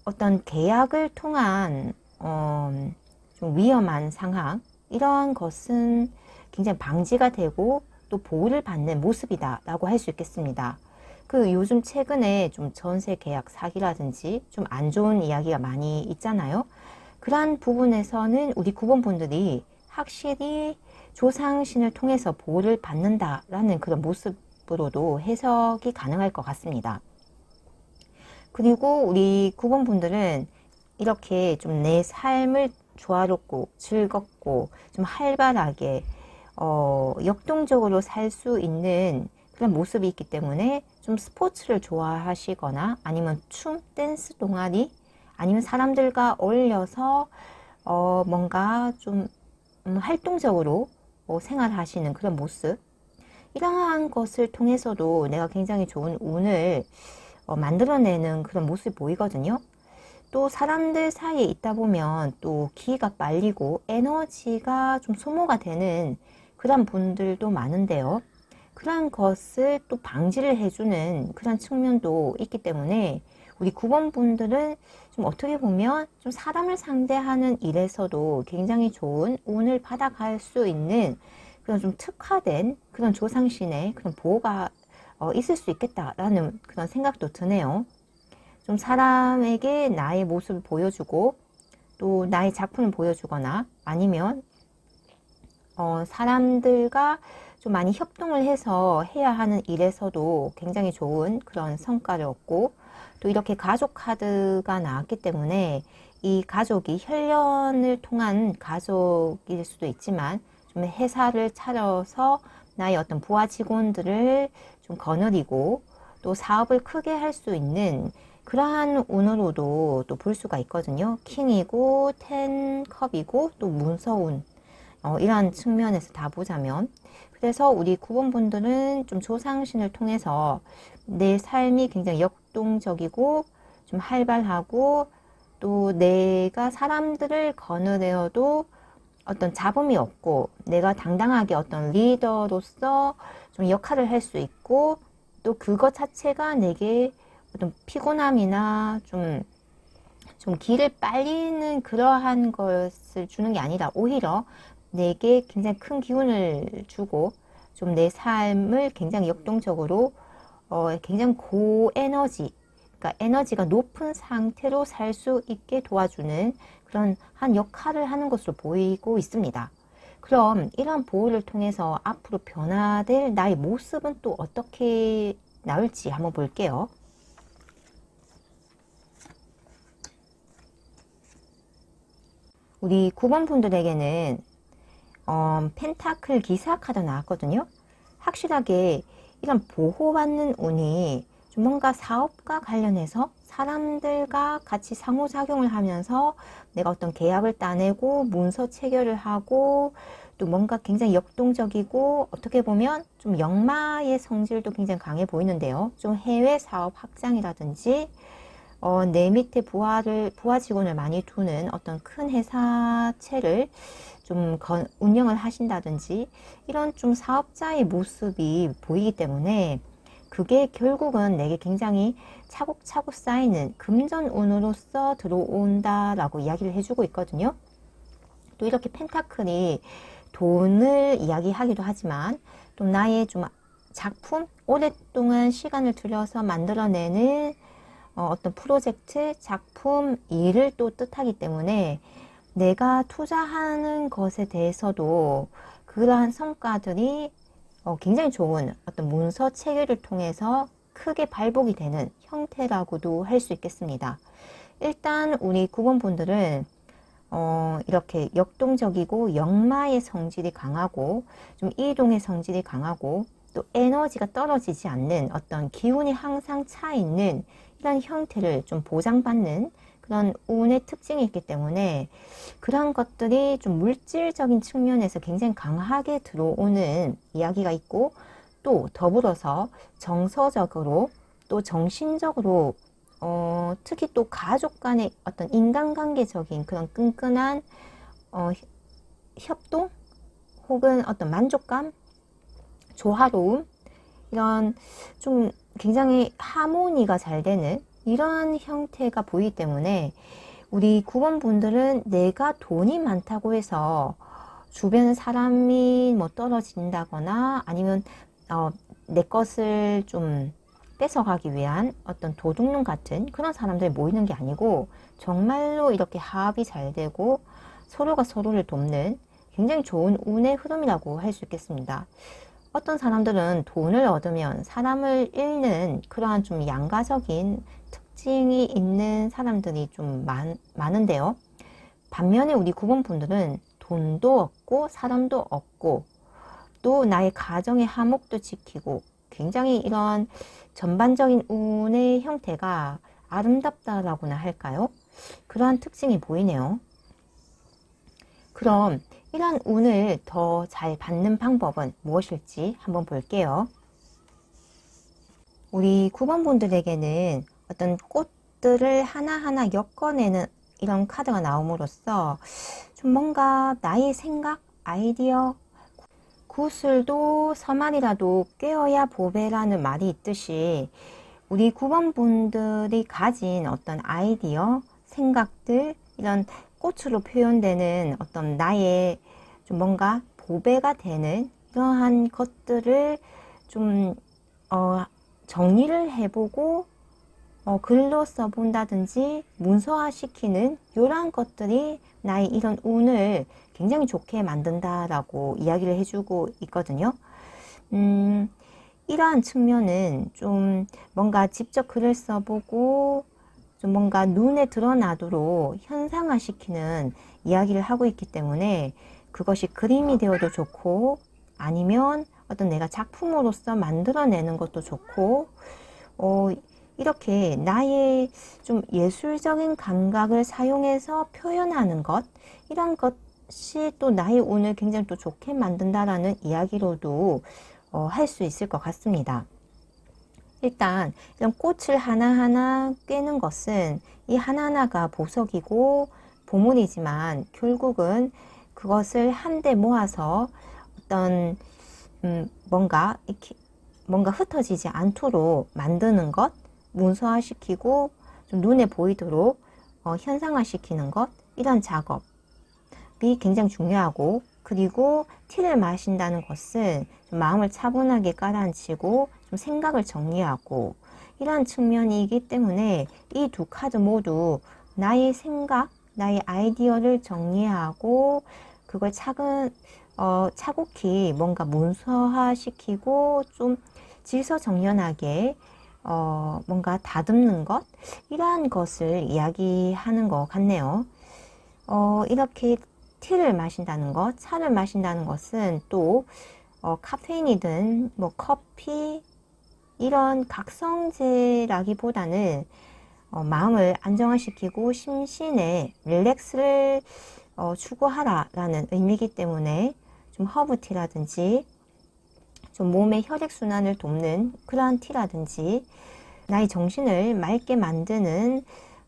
어떤 계약을 통한 좀 위험한 상황, 이러한 것은 굉장히 방지가 되고 또 보호를 받는 모습이다 라고 할 수 있겠습니다. 그 요즘 최근에 좀 전세 계약 사기라든지 좀 안 좋은 이야기가 많이 있잖아요. 그러한 부분에서는 우리 9번 분들이 확실히 조상신을 통해서 보호를 받는다라는 그런 모습으로도 해석이 가능할 것 같습니다. 그리고 우리 9번 분들은 이렇게 좀 내 삶을 조화롭고 즐겁고 좀 활발하게 역동적으로 살 수 있는 그런 모습이 있기 때문에 좀 스포츠를 좋아하시거나 아니면 춤, 댄스 동아리 아니면 사람들과 어울려서 뭔가 좀 활동적으로 생활하시는 그런 모습, 이러한 것을 통해서도 내가 굉장히 좋은 운을 만들어내는 그런 모습이 보이거든요. 또 사람들 사이에 있다 보면 또 기가 빨리고 에너지가 좀 소모가 되는 그런 분들도 많은데요. 그런 것을 또 방지를 해주는 그런 측면도 있기 때문에 우리 9번 분들은 좀 어떻게 보면 좀 사람을 상대하는 일에서도 굉장히 좋은 운을 받아갈 수 있는 그런 좀 특화된 그런 조상신의 그런 보호가 있을 수 있겠다라는 그런 생각도 드네요. 좀 사람에게 나의 모습을 보여주고 또 나의 작품을 보여주거나 아니면 사람들과 좀 많이 협동을 해서 해야 하는 일에서도 굉장히 좋은 그런 성과를 얻고 또 이렇게 가족 카드가 나왔기 때문에 이 가족이 혈연을 통한 가족일 수도 있지만 좀 회사를 차려서 나의 어떤 부하 직원들을 좀 거느리고 또 사업을 크게 할 수 있는 그러한 운으로도 또 볼 수가 있거든요. 킹이고 텐컵이고 또 문서운, 이러한 측면에서 다 보자면, 그래서 우리 9번 분들은 좀 조상신을 통해서 내 삶이 굉장히 역동적이고 좀 활발하고 또 내가 사람들을 거느려도 어떤 잡음이 없고 내가 당당하게 어떤 리더로서 좀 역할을 할 수 있고 또 그것 자체가 내게 어떤 피곤함이나 좀 길을 빨리는 그러한 것을 주는 게 아니라 오히려 내게 굉장히 큰 기운을 주고 좀 내 삶을 굉장히 역동적으로 굉장히 고에너지, 그러니까 에너지가 높은 상태로 살 수 있게 도와주는 그런 한 역할을 하는 것으로 보이고 있습니다. 그럼 이러한 보호를 통해서 앞으로 변화될 나의 모습은 또 어떻게 나올지 한번 볼게요. 우리 9번 분들에게는 펜타클 기사 카드 나왔거든요. 확실하게 이런 보호받는 운이 좀 뭔가 사업과 관련해서 사람들과 같이 상호작용을 하면서 내가 어떤 계약을 따내고 문서 체결을 하고 또 뭔가 굉장히 역동적이고 어떻게 보면 좀 역마의 성질도 굉장히 강해 보이는데요. 좀 해외 사업 확장이라든지 내 밑에 부하 직원을 많이 두는 어떤 큰 회사체를 좀 운영을 하신다든지 이런 좀 사업자의 모습이 보이기 때문에 그게 결국은 내게 굉장히 차곡차곡 쌓이는 금전운으로서 들어온다라고 이야기를 해주고 있거든요. 또 이렇게 펜타클이 돈을 이야기하기도 하지만 또 나의 좀 작품, 오랫동안 시간을 들여서 만들어내는 어떤 프로젝트, 작품, 일을 또 뜻하기 때문에 내가 투자하는 것에 대해서도 그러한 성과들이 굉장히 좋은 어떤 문서 체계를 통해서 크게 발복이 되는 형태라고도 할 수 있겠습니다. 일단 우리 9번 분들은 이렇게 역동적이고 역마의 성질이 강하고 좀 이동의 성질이 강하고 또 에너지가 떨어지지 않는 어떤 기운이 항상 차 있는 이런 형태를 좀 보장받는 그런 운의 특징이 있기 때문에 그런 것들이 좀 물질적인 측면에서 굉장히 강하게 들어오는 이야기가 있고 또 더불어서 정서적으로 또 정신적으로 특히 또 가족 간의 어떤 인간관계적인 그런 끈끈한 협동 혹은 어떤 만족감, 조화로움 이런 좀 굉장히 하모니가 잘 되는 이러한 형태가 보이기 때문에 우리 9번 분들은 내가 돈이 많다고 해서 주변 사람이 뭐 떨어진다거나 아니면 내 것을 좀 뺏어가기 위한 어떤 도둑놈 같은 그런 사람들이 모이는 게 아니고 정말로 이렇게 합이 잘 되고 서로가 서로를 돕는 굉장히 좋은 운의 흐름이라고 할 수 있겠습니다. 어떤 사람들은 돈을 얻으면 사람을 잃는 그러한 좀 양가적인 특징이 있는 사람들이 좀 많은데요. 반면에 우리 9번 분들은 돈도 얻고 사람도 얻고 또 나의 가정의 화목도 지키고 굉장히 이런 전반적인 운의 형태가 아름답다라고나 할까요? 그러한 특징이 보이네요. 그럼 이러한 운을 더 잘 받는 방법은 무엇일지 한번 볼게요. 우리 9번 분들에게는 어떤 꽃들을 하나하나 엮어내는 이런 카드가 나옴으로써 좀 뭔가 나의 생각, 아이디어, 구슬도 서만이라도 꿰어야 보배라는 말이 있듯이 우리 9번 분들이 가진 어떤 아이디어, 생각들, 이런 꽃으로 표현되는 어떤 나의 좀 뭔가 보배가 되는 이러한 것들을 좀 정리를 해보고 글로 써본다든지 문서화시키는 이러한 것들이 나의 이런 운을 굉장히 좋게 만든다라고 이야기를 해주고 있거든요. 이러한 측면은 좀 뭔가 직접 글을 써보고 좀 뭔가 눈에 드러나도록 현상화시키는 이야기를 하고 있기 때문에 그것이 그림이 되어도 좋고 아니면 어떤 내가 작품으로서 만들어내는 것도 좋고 이렇게 나의 좀 예술적인 감각을 사용해서 표현하는 것 이런 것이 또 나의 운을 굉장히 또 좋게 만든다라는 이야기로도 할 수 있을 것 같습니다. 일단 이런 꽃을 하나하나 꿰는 것은 이 하나하나가 보석이고 보물이지만 결국은 그것을 한데 모아서 어떤 뭔가 이렇게 뭔가 흩어지지 않도록 만드는 것, 문서화시키고 좀 눈에 보이도록 현상화시키는 것 이런 작업이 굉장히 중요하고 그리고 티를 마신다는 것은 좀 마음을 차분하게 가라앉히고 좀 생각을 정리하고 이러한 측면이기 때문에 이 두 카드 모두 나의 생각, 나의 아이디어를 정리하고 그걸 차곡히 뭔가 문서화시키고 좀 질서정연하게 뭔가 다듬는 것 이러한 것을 이야기하는 것 같네요. 이렇게 티를 마신다는 것, 차를 마신다는 것은 또 카페인이든 뭐 커피 이런 각성제라기보다는 마음을 안정화시키고 심신의 릴렉스를 추구하라라는 의미이기 때문에 좀 허브티라든지 좀 몸의 혈액순환을 돕는 그러한 티라든지 나의 정신을 맑게 만드는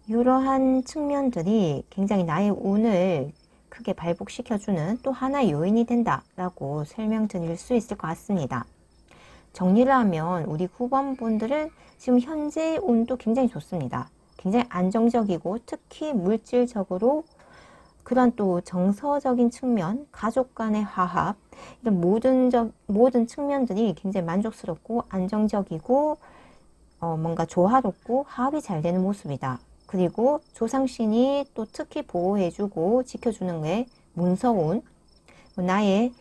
이러한 측면들이 굉장히 나의 운을 크게 발복시켜주는 또 하나의 요인이 된다라고 설명드릴 수 있을 것 같습니다. 정리를 하면 우리 9번 분들은 지금 현재 운도 굉장히 좋습니다. 굉장히 안정적이고 특히 물질적으로 그런 또 정서적인 측면, 가족 간의 화합, 이런 모든 측면들이 굉장히 만족스럽고 안정적이고 뭔가 조화롭고 화합이 잘 되는 모습이다. 그리고 조상신이 또 특히 보호해주고 지켜주는 게 문서운, 나의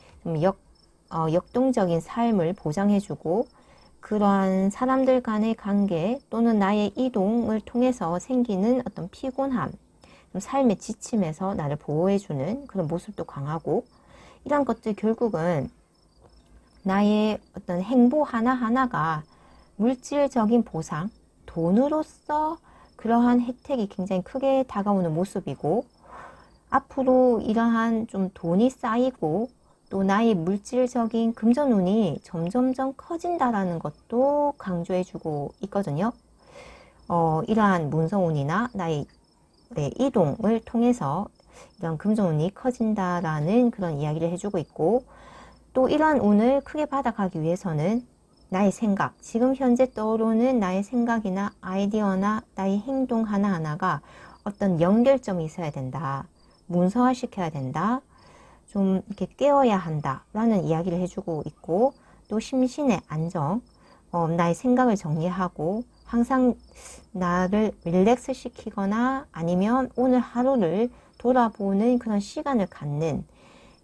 역동적인 삶을 보장해주고 그러한 사람들 간의 관계 또는 나의 이동을 통해서 생기는 어떤 피곤함, 삶의 지침에서 나를 보호해주는 그런 모습도 강하고 이런 것들 결국은 나의 어떤 행보 하나하나가 물질적인 보상, 돈으로서 그러한 혜택이 굉장히 크게 다가오는 모습이고 앞으로 이러한 좀 돈이 쌓이고 또 나의 물질적인 금전운이 점점점 커진다라는 것도 강조해주고 있거든요. 이러한 문서운이나 나의 이동을 통해서 이런 금전운이 커진다라는 그런 이야기를 해주고 있고 또 이러한 운을 크게 받아가기 위해서는 나의 생각, 지금 현재 떠오르는 나의 생각이나 아이디어나 나의 행동 하나하나가 어떤 연결점이 있어야 된다. 문서화 시켜야 된다. 좀 이렇게 깨어야 한다. 라는 이야기를 해주고 있고 또 심신의 안정, 나의 생각을 정리하고 항상 나를 릴렉스 시키거나 아니면 오늘 하루를 돌아보는 그런 시간을 갖는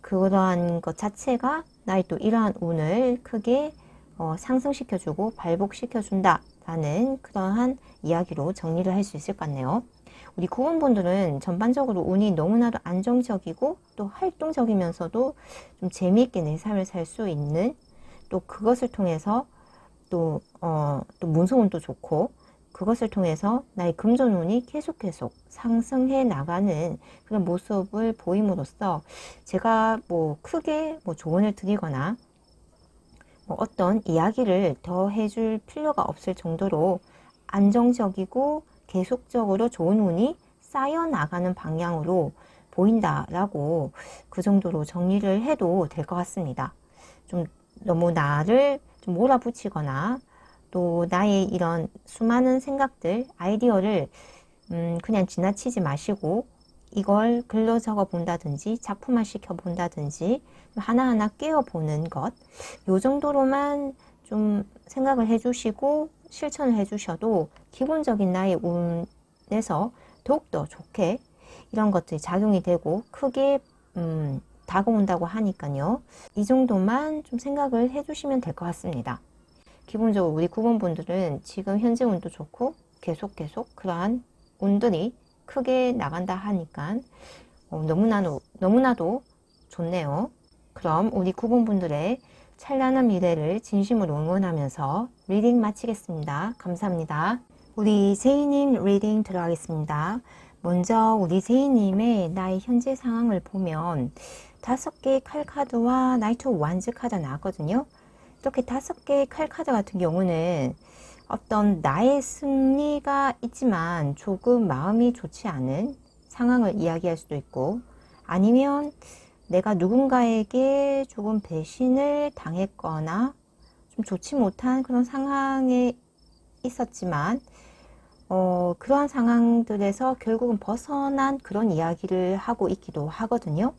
그러한 것 자체가 나의 또 이러한 운을 크게 상승시켜주고 발복시켜준다 라는 그러한 이야기로 정리를 할 수 있을 것 같네요. 우리 구원분들은 전반적으로 운이 너무나도 안정적이고 또 활동적이면서도 좀 재미있게 내 삶을 살 수 있는 또 그것을 통해서 또 문서운도 좋고 그것을 통해서 나의 금전운이 계속 상승해 나가는 그런 모습을 보임으로써 제가 뭐 크게 뭐 조언을 드리거나 뭐 어떤 이야기를 더 해줄 필요가 없을 정도로 안정적이고 계속적으로 좋은 운이 쌓여 나가는 방향으로 보인다라고 그 정도로 정리를 해도 될 것 같습니다. 좀 너무 나를 좀 몰아붙이거나 또 나의 이런 수많은 생각들, 아이디어를 그냥 지나치지 마시고 이걸 글로 적어 본다든지 작품화 시켜 본다든지 하나하나 깨어 보는 것, 요 정도로만 좀 생각을 해주시고 실천을 해주셔도 기본적인 나의 운에서 더욱더 좋게 이런 것들이 작용이 되고 크게 다가온다고 하니까요. 이 정도만 좀 생각을 해주시면 될 것 같습니다. 기본적으로 우리 9번 분들은 지금 현재 운도 좋고 계속 그러한 운들이 크게 나간다 하니까 너무나도 좋네요. 그럼 우리 9번 분들의 찬란한 미래를 진심으로 응원하면서 리딩 마치겠습니다. 감사합니다. 우리 제이님 리딩 들어가겠습니다. 먼저 우리 제이님의 나의 현재 상황을 보면 5개의 칼 카드와 나이트 완즈 카드가 나왔거든요. 이렇게 5개의 칼 카드 같은 경우는 어떤 나의 승리가 있지만 조금 마음이 좋지 않은 상황을 이야기할 수도 있고 아니면 내가 누군가에게 조금 배신을 당했거나 좀 좋지 못한 그런 상황에 있었지만 그러한 상황들에서 결국은 벗어난 그런 이야기를 하고 있기도 하거든요.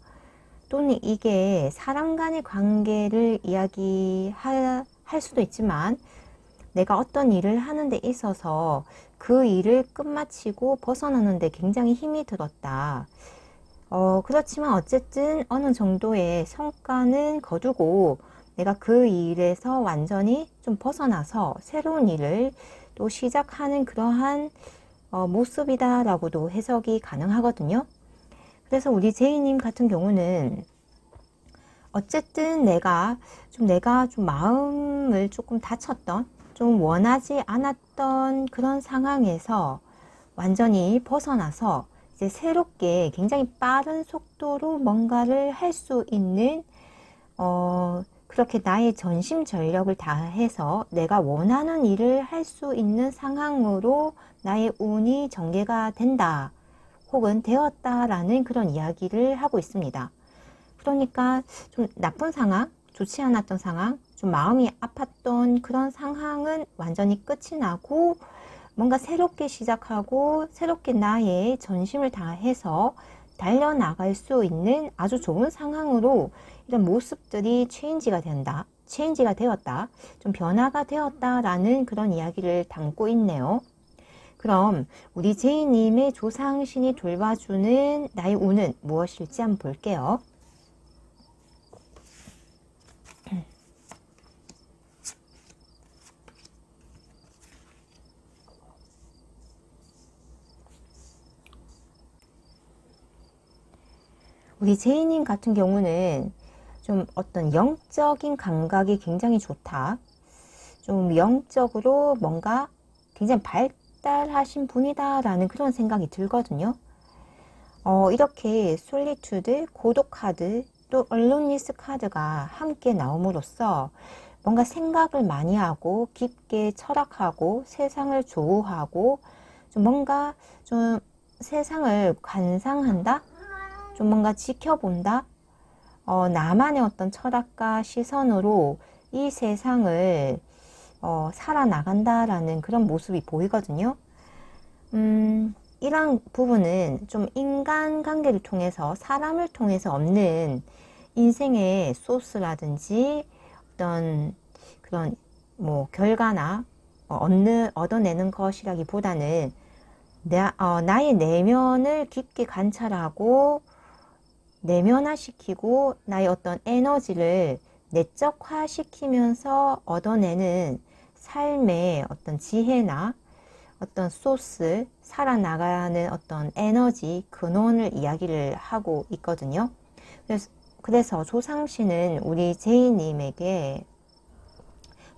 또는 이게 사람 간의 관계를 이야기할 수도 있지만 내가 어떤 일을 하는 데 있어서 그 일을 끝마치고 벗어나는 데 굉장히 힘이 들었다. 그렇지만 어쨌든 어느 정도의 성과는 거두고 내가 그 일에서 완전히 좀 벗어나서 새로운 일을 또 시작하는 그러한 모습이다 라고도 해석이 가능하거든요. 그래서 우리 제이님 같은 경우는 어쨌든 내가 좀 마음을 조금 다쳤던, 좀 원하지 않았던 그런 상황에서 완전히 벗어나서 이제 새롭게 굉장히 빠른 속도로 뭔가를 할 수 있는, 그렇게 나의 전심 전력을 다해서 내가 원하는 일을 할 수 있는 상황으로 나의 운이 전개가 된다, 혹은 되었다라는 그런 이야기를 하고 있습니다. 그러니까 좀 나쁜 상황, 좋지 않았던 상황, 좀 마음이 아팠던 그런 상황은 완전히 끝이 나고 뭔가 새롭게 시작하고 새롭게 나의 전심을 다해서 달려나갈 수 있는 아주 좋은 상황으로 이런 모습들이 체인지가 되었다, 좀 변화가 되었다라는 그런 이야기를 담고 있네요. 그럼 우리 제이님의 조상신이 돌봐주는 나의 운은 무엇일지 한번 볼게요. 우리 제이님 같은 경우는 좀 어떤 영적인 감각이 굉장히 좋다. 좀 영적으로 뭔가 굉장히 발달하신 분이다라는 그런 생각이 들거든요. 이렇게 솔리투드, 고독 카드, 또 얼론리스 카드가 함께 나옴으로써 뭔가 생각을 많이 하고 깊게 철학하고 세상을 조우하고 좀 뭔가 좀 세상을 관상한다? 좀 뭔가 지켜본다? 나만의 어떤 철학과 시선으로 이 세상을 살아나간다라는 그런 모습이 보이거든요. 이런 부분은 좀 인간관계를 통해서, 사람을 통해서 얻는 인생의 소스라든지 어떤 그런 뭐 결과나 얻어내는 것이라기보다는 나의 내면을 깊게 관찰하고 내면화시키고 나의 어떤 에너지를 내적화시키면서 얻어내는 삶의 어떤 지혜나 어떤 소스, 살아나가는 어떤 에너지, 근원을 이야기를 하고 있거든요. 그래서 조상신은 우리 제이님에게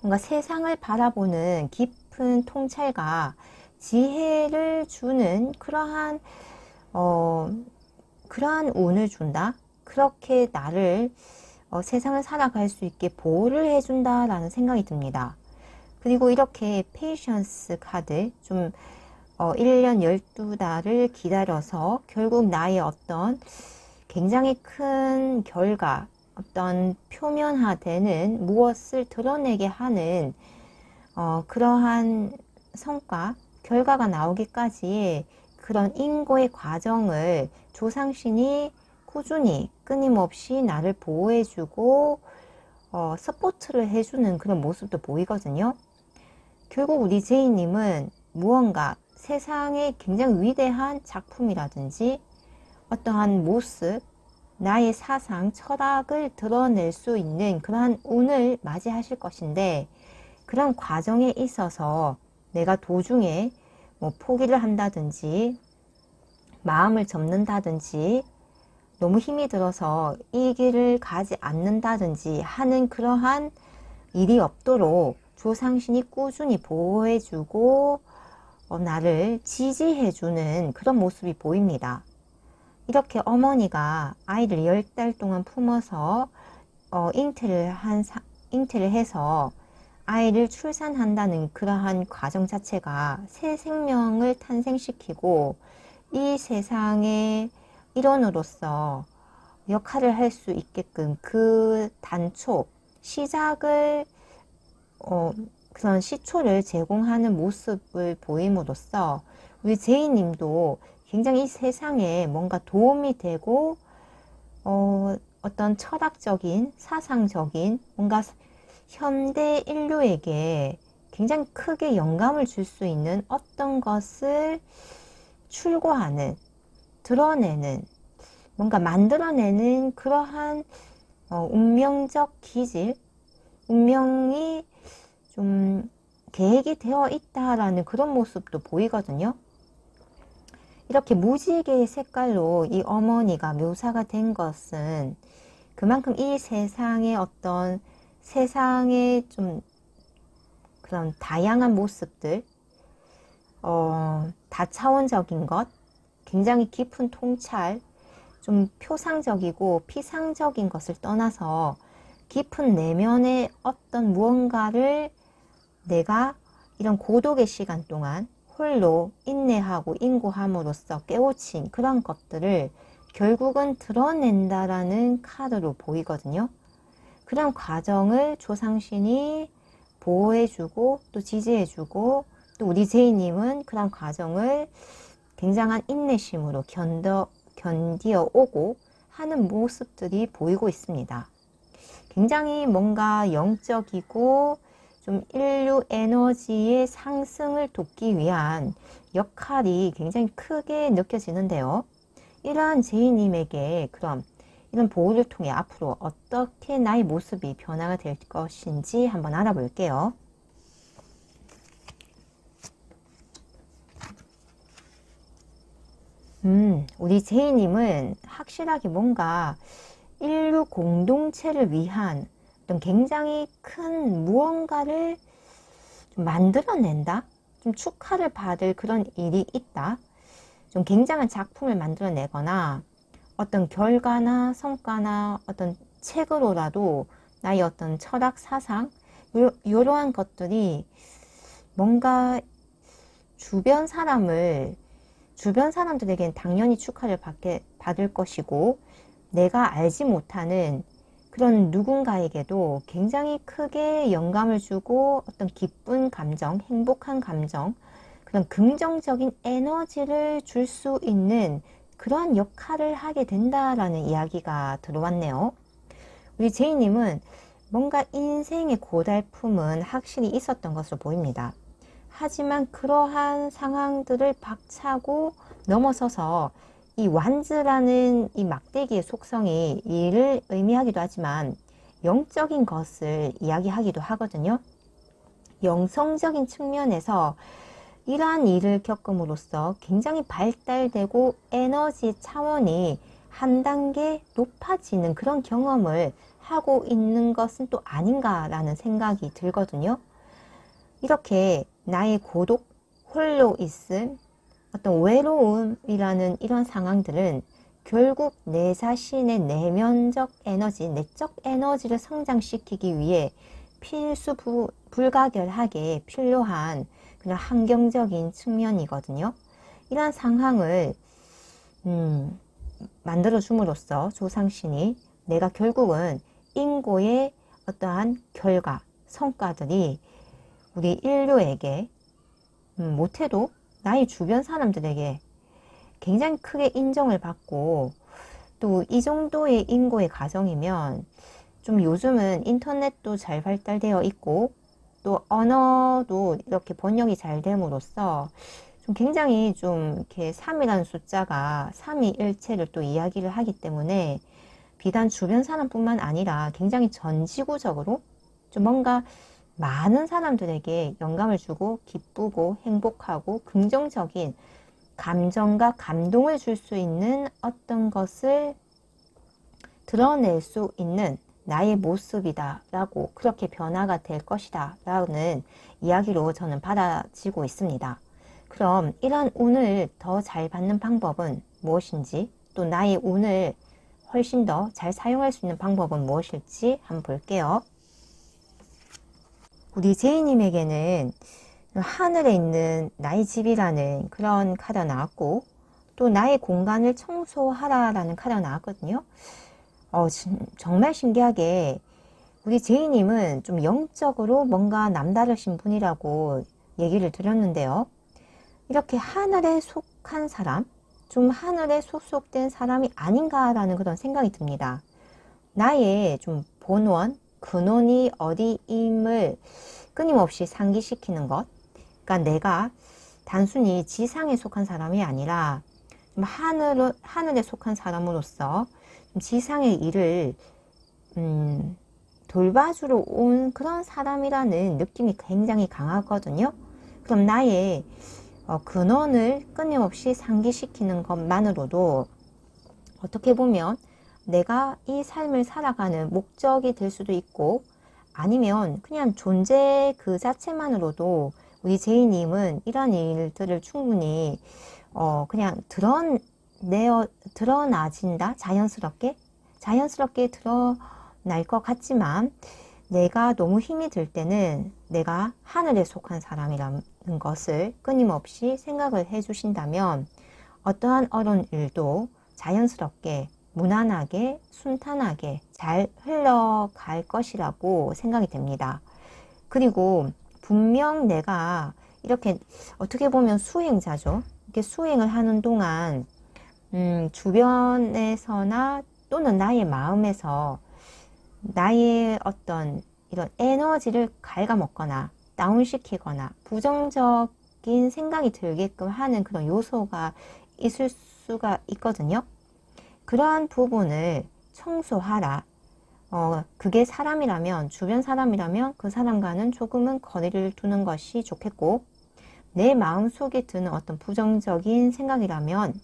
뭔가 세상을 바라보는 깊은 통찰과 지혜를 주는 그러한 운을 준다. 그렇게 나를 세상을 살아갈 수 있게 보호를 해준다라는 생각이 듭니다. 그리고 이렇게 페이션스 카드, 좀 1년 12달을 기다려서 결국 나의 어떤 굉장히 큰 결과, 어떤 표면화되는 무엇을 드러내게 하는 그러한 성과, 결과가 나오기까지의 그런 인고의 과정을 조상신이 꾸준히 끊임없이 나를 보호해주고 서포트를 해주는 그런 모습도 보이거든요. 결국 우리 제이님은 무언가 세상의 굉장히 위대한 작품이라든지 어떠한 모습, 나의 사상, 철학을 드러낼 수 있는 그러한 운을 맞이하실 것인데, 그런 과정에 있어서 내가 도중에 뭐 포기를 한다든지 마음을 접는다든지 너무 힘이 들어서 이 길을 가지 않는다든지 하는 그러한 일이 없도록 조상신이 꾸준히 보호해주고 나를 지지해주는 그런 모습이 보입니다. 이렇게 어머니가 아이를 10달 동안 품어서 잉태를 해서 아이를 출산한다는 그러한 과정 자체가 새 생명을 탄생시키고 이 세상의 일원으로서 역할을 할 수 있게끔 그 단초, 시작을 그런 시초를 제공하는 모습을 보임으로써 우리 제이님도 굉장히 이 세상에 뭔가 도움이 되고 어떤 철학적인, 사상적인 뭔가 현대 인류에게 굉장히 크게 영감을 줄 수 있는 어떤 것을 출고하는, 드러내는, 뭔가 만들어내는 그러한 운명적 기질, 운명이 좀 계획이 되어 있다라는 그런 모습도 보이거든요. 이렇게 무지개의 색깔로 이 어머니가 묘사가 된 것은 그만큼 이 세상의 어떤 세상의 좀 그런 다양한 모습들, 다차원적인 것, 굉장히 깊은 통찰, 좀 표상적이고 피상적인 것을 떠나서 깊은 내면의 어떤 무언가를 내가 이런 고독의 시간 동안 홀로 인내하고 인고함으로써 깨우친 그런 것들을 결국은 드러낸다라는 카드로 보이거든요. 그런 과정을 조상신이 보호해주고 또 지지해주고 또 우리 제이님은 그런 과정을 굉장한 인내심으로 견디어 오고 하는 모습들이 보이고 있습니다. 굉장히 뭔가 영적이고 좀 인류 에너지의 상승을 돕기 위한 역할이 굉장히 크게 느껴지는데요. 이러한 제이님에게 그럼 이런 보호를 통해 앞으로 어떻게 나의 모습이 변화가 될 것인지 한번 알아볼게요. 우리 제이님은 확실하게 뭔가 인류 공동체를 위한 어떤 굉장히 큰 무언가를 좀 만들어낸다? 좀 축하를 받을 그런 일이 있다? 좀 굉장한 작품을 만들어내거나 어떤 결과나 성과나 어떤 책으로라도 나의 어떤 철학, 사상 이러한 것들이 뭔가 주변 사람들에겐 당연히 축하를 받을 것이고 내가 알지 못하는 그런 누군가에게도 굉장히 크게 영감을 주고 어떤 기쁜 감정, 행복한 감정, 그런 긍정적인 에너지를 줄 수 있는 그런 역할을 하게 된다라는 이야기가 들어왔네요. 우리 제이님은 뭔가 인생의 고달픔은 확실히 있었던 것으로 보입니다. 하지만 그러한 상황들을 박차고 넘어서서 이 완즈라는 이 막대기의 속성이 이를 의미하기도 하지만 영적인 것을 이야기하기도 하거든요. 영성적인 측면에서 이러한 일을 겪음으로써 굉장히 발달되고 에너지 차원이 한 단계 높아지는 그런 경험을 하고 있는 것은 또 아닌가라는 생각이 들거든요. 이렇게 나의 고독, 홀로 있음, 어떤 외로움이라는 이런 상황들은 결국 내 자신의 내면적 에너지, 내적 에너지를 성장시키기 위해 필수 불가결하게 필요한 그런 환경적인 측면이거든요. 이러한 상황을 만들어 줌으로써 조상신이 내가 결국은 인고의 어떠한 결과, 성과들이 우리 인류에게 못해도 나의 주변 사람들에게 굉장히 크게 인정을 받고 또 이 정도의 인고의 가정이면 좀 요즘은 인터넷도 잘 발달되어 있고 또 언어도 이렇게 번역이 잘 됨으로써 좀 굉장히 좀 이렇게 3이라는 숫자가 삼위일체를 또 이야기를 하기 때문에 비단 주변 사람뿐만 아니라 굉장히 전지구적으로 좀 뭔가 많은 사람들에게 영감을 주고 기쁘고 행복하고 긍정적인 감정과 감동을 줄 수 있는 어떤 것을 드러낼 수 있는 나의 모습이다 라고 그렇게 변화가 될 것이다 라는 이야기로 저는 받아지고 있습니다. 그럼 이러한 운을 더 잘 받는 방법은 무엇인지 또 나의 운을 훨씬 더 잘 사용할 수 있는 방법은 무엇일지 한번 볼게요. 우리 제이님에게는 하늘에 있는 나의 집이라는 그런 카드가 나왔고 또 나의 공간을 청소하라라는 카드가 나왔거든요. 정말 신기하게 우리 제이님은 좀 영적으로 뭔가 남다르신 분이라고 얘기를 드렸는데요. 이렇게 하늘에 속한 사람, 좀 하늘에 소속된 사람이 아닌가라는 그런 생각이 듭니다. 나의 좀 본원, 근원이 어디임을 끊임없이 상기시키는 것. 그러니까 내가 단순히 지상에 속한 사람이 아니라 좀 하늘에 속한 사람으로서 좀 지상의 일을 돌봐주러 온 그런 사람이라는 느낌이 굉장히 강하거든요. 그럼 나의 근원을 끊임없이 상기시키는 것만으로도 어떻게 보면 내가 이 삶을 살아가는 목적이 될 수도 있고, 아니면 그냥 존재 그 자체만으로도 우리 제이님은 이런 일들을 충분히 그냥 드러나진다. 자연스럽게 드러날 것 같지만, 내가 너무 힘이 들 때는 내가 하늘에 속한 사람이라는 것을 끊임없이 생각을 해 주신다면, 어떠한 어려운 일도 자연스럽게, 무난하게, 순탄하게 잘 흘러갈 것이라고 생각이 됩니다. 그리고 분명 내가 이렇게 어떻게 보면 수행자죠. 이렇게 수행을 하는 동안 주변에서나 또는 나의 마음에서 나의 어떤 이런 에너지를 갉아먹거나 다운시키거나 부정적인 생각이 들게끔 하는 그런 요소가 있을 수가 있거든요. 그러한 부분을 청소하라. 그게 사람이라면, 주변 사람이라면 그 사람과는 조금은 거리를 두는 것이 좋겠고, 내 마음속에 드는 어떤 부정적인 생각이라면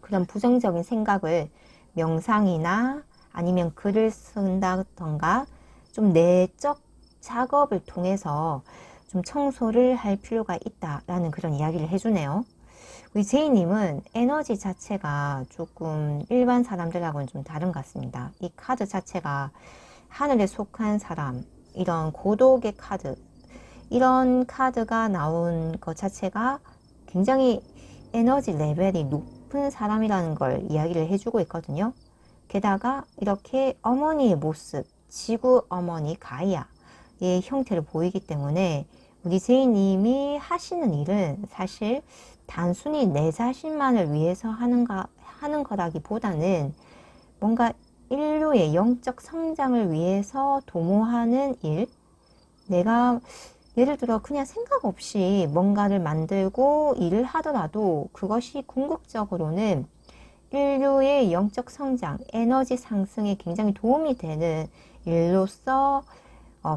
그런 부정적인 생각을 명상이나 아니면 글을 쓴다던가 좀 내적 작업을 통해서 좀 청소를 할 필요가 있다라는 그런 이야기를 해주네요. 우리 제이님은 에너지 자체가 조금 일반 사람들하고는 좀 다른 것 같습니다. 이 카드 자체가 하늘에 속한 사람, 이런 고독의 카드, 이런 카드가 나온 것 자체가 굉장히 에너지 레벨이 높은 사람이라는 걸 이야기를 해주고 있거든요. 게다가 이렇게 어머니의 모습, 지구 어머니 가이아의 형태를 보이기 때문에 우리 제이님이 하시는 일은 사실 단순히 내 자신만을 위해서 하는 거라기보다는 뭔가 인류의 영적 성장을 위해서 도모하는 일, 내가 예를 들어 그냥 생각 없이 뭔가를 만들고 일을 하더라도 그것이 궁극적으로는 인류의 영적 성장, 에너지 상승에 굉장히 도움이 되는 일로서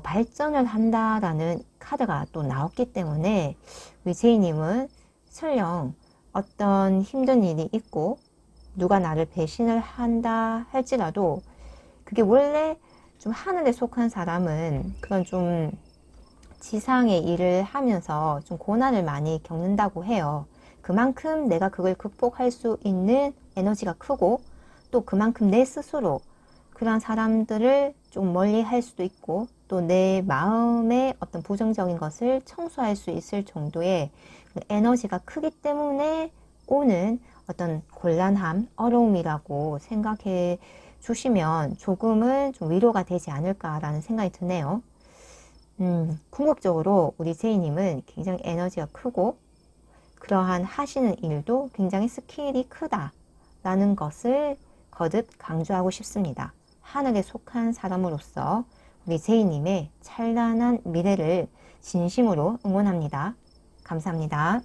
발전을 한다라는 카드가 또 나왔기 때문에 우리 제이님은 설령 어떤 힘든 일이 있고 누가 나를 배신을 한다 할지라도 그게 원래 좀 하늘에 속한 사람은 그런 좀 지상의 일을 하면서 좀 고난을 많이 겪는다고 해요. 그만큼 내가 그걸 극복할 수 있는 에너지가 크고 또 그만큼 내 스스로 그런 사람들을 좀 멀리 할 수도 있고 또 내 마음의 어떤 부정적인 것을 청소할 수 있을 정도의 에너지가 크기 때문에 오는 어떤 곤란함, 어려움이라고 생각해 주시면 조금은 좀 위로가 되지 않을까라는 생각이 드네요. 궁극적으로 우리 제이님은 굉장히 에너지가 크고 그러한 하시는 일도 굉장히 스케일이 크다라는 것을 거듭 강조하고 싶습니다. 하늘에 속한 사람으로서 우리 제이님의 찬란한 미래를 진심으로 응원합니다. 감사합니다.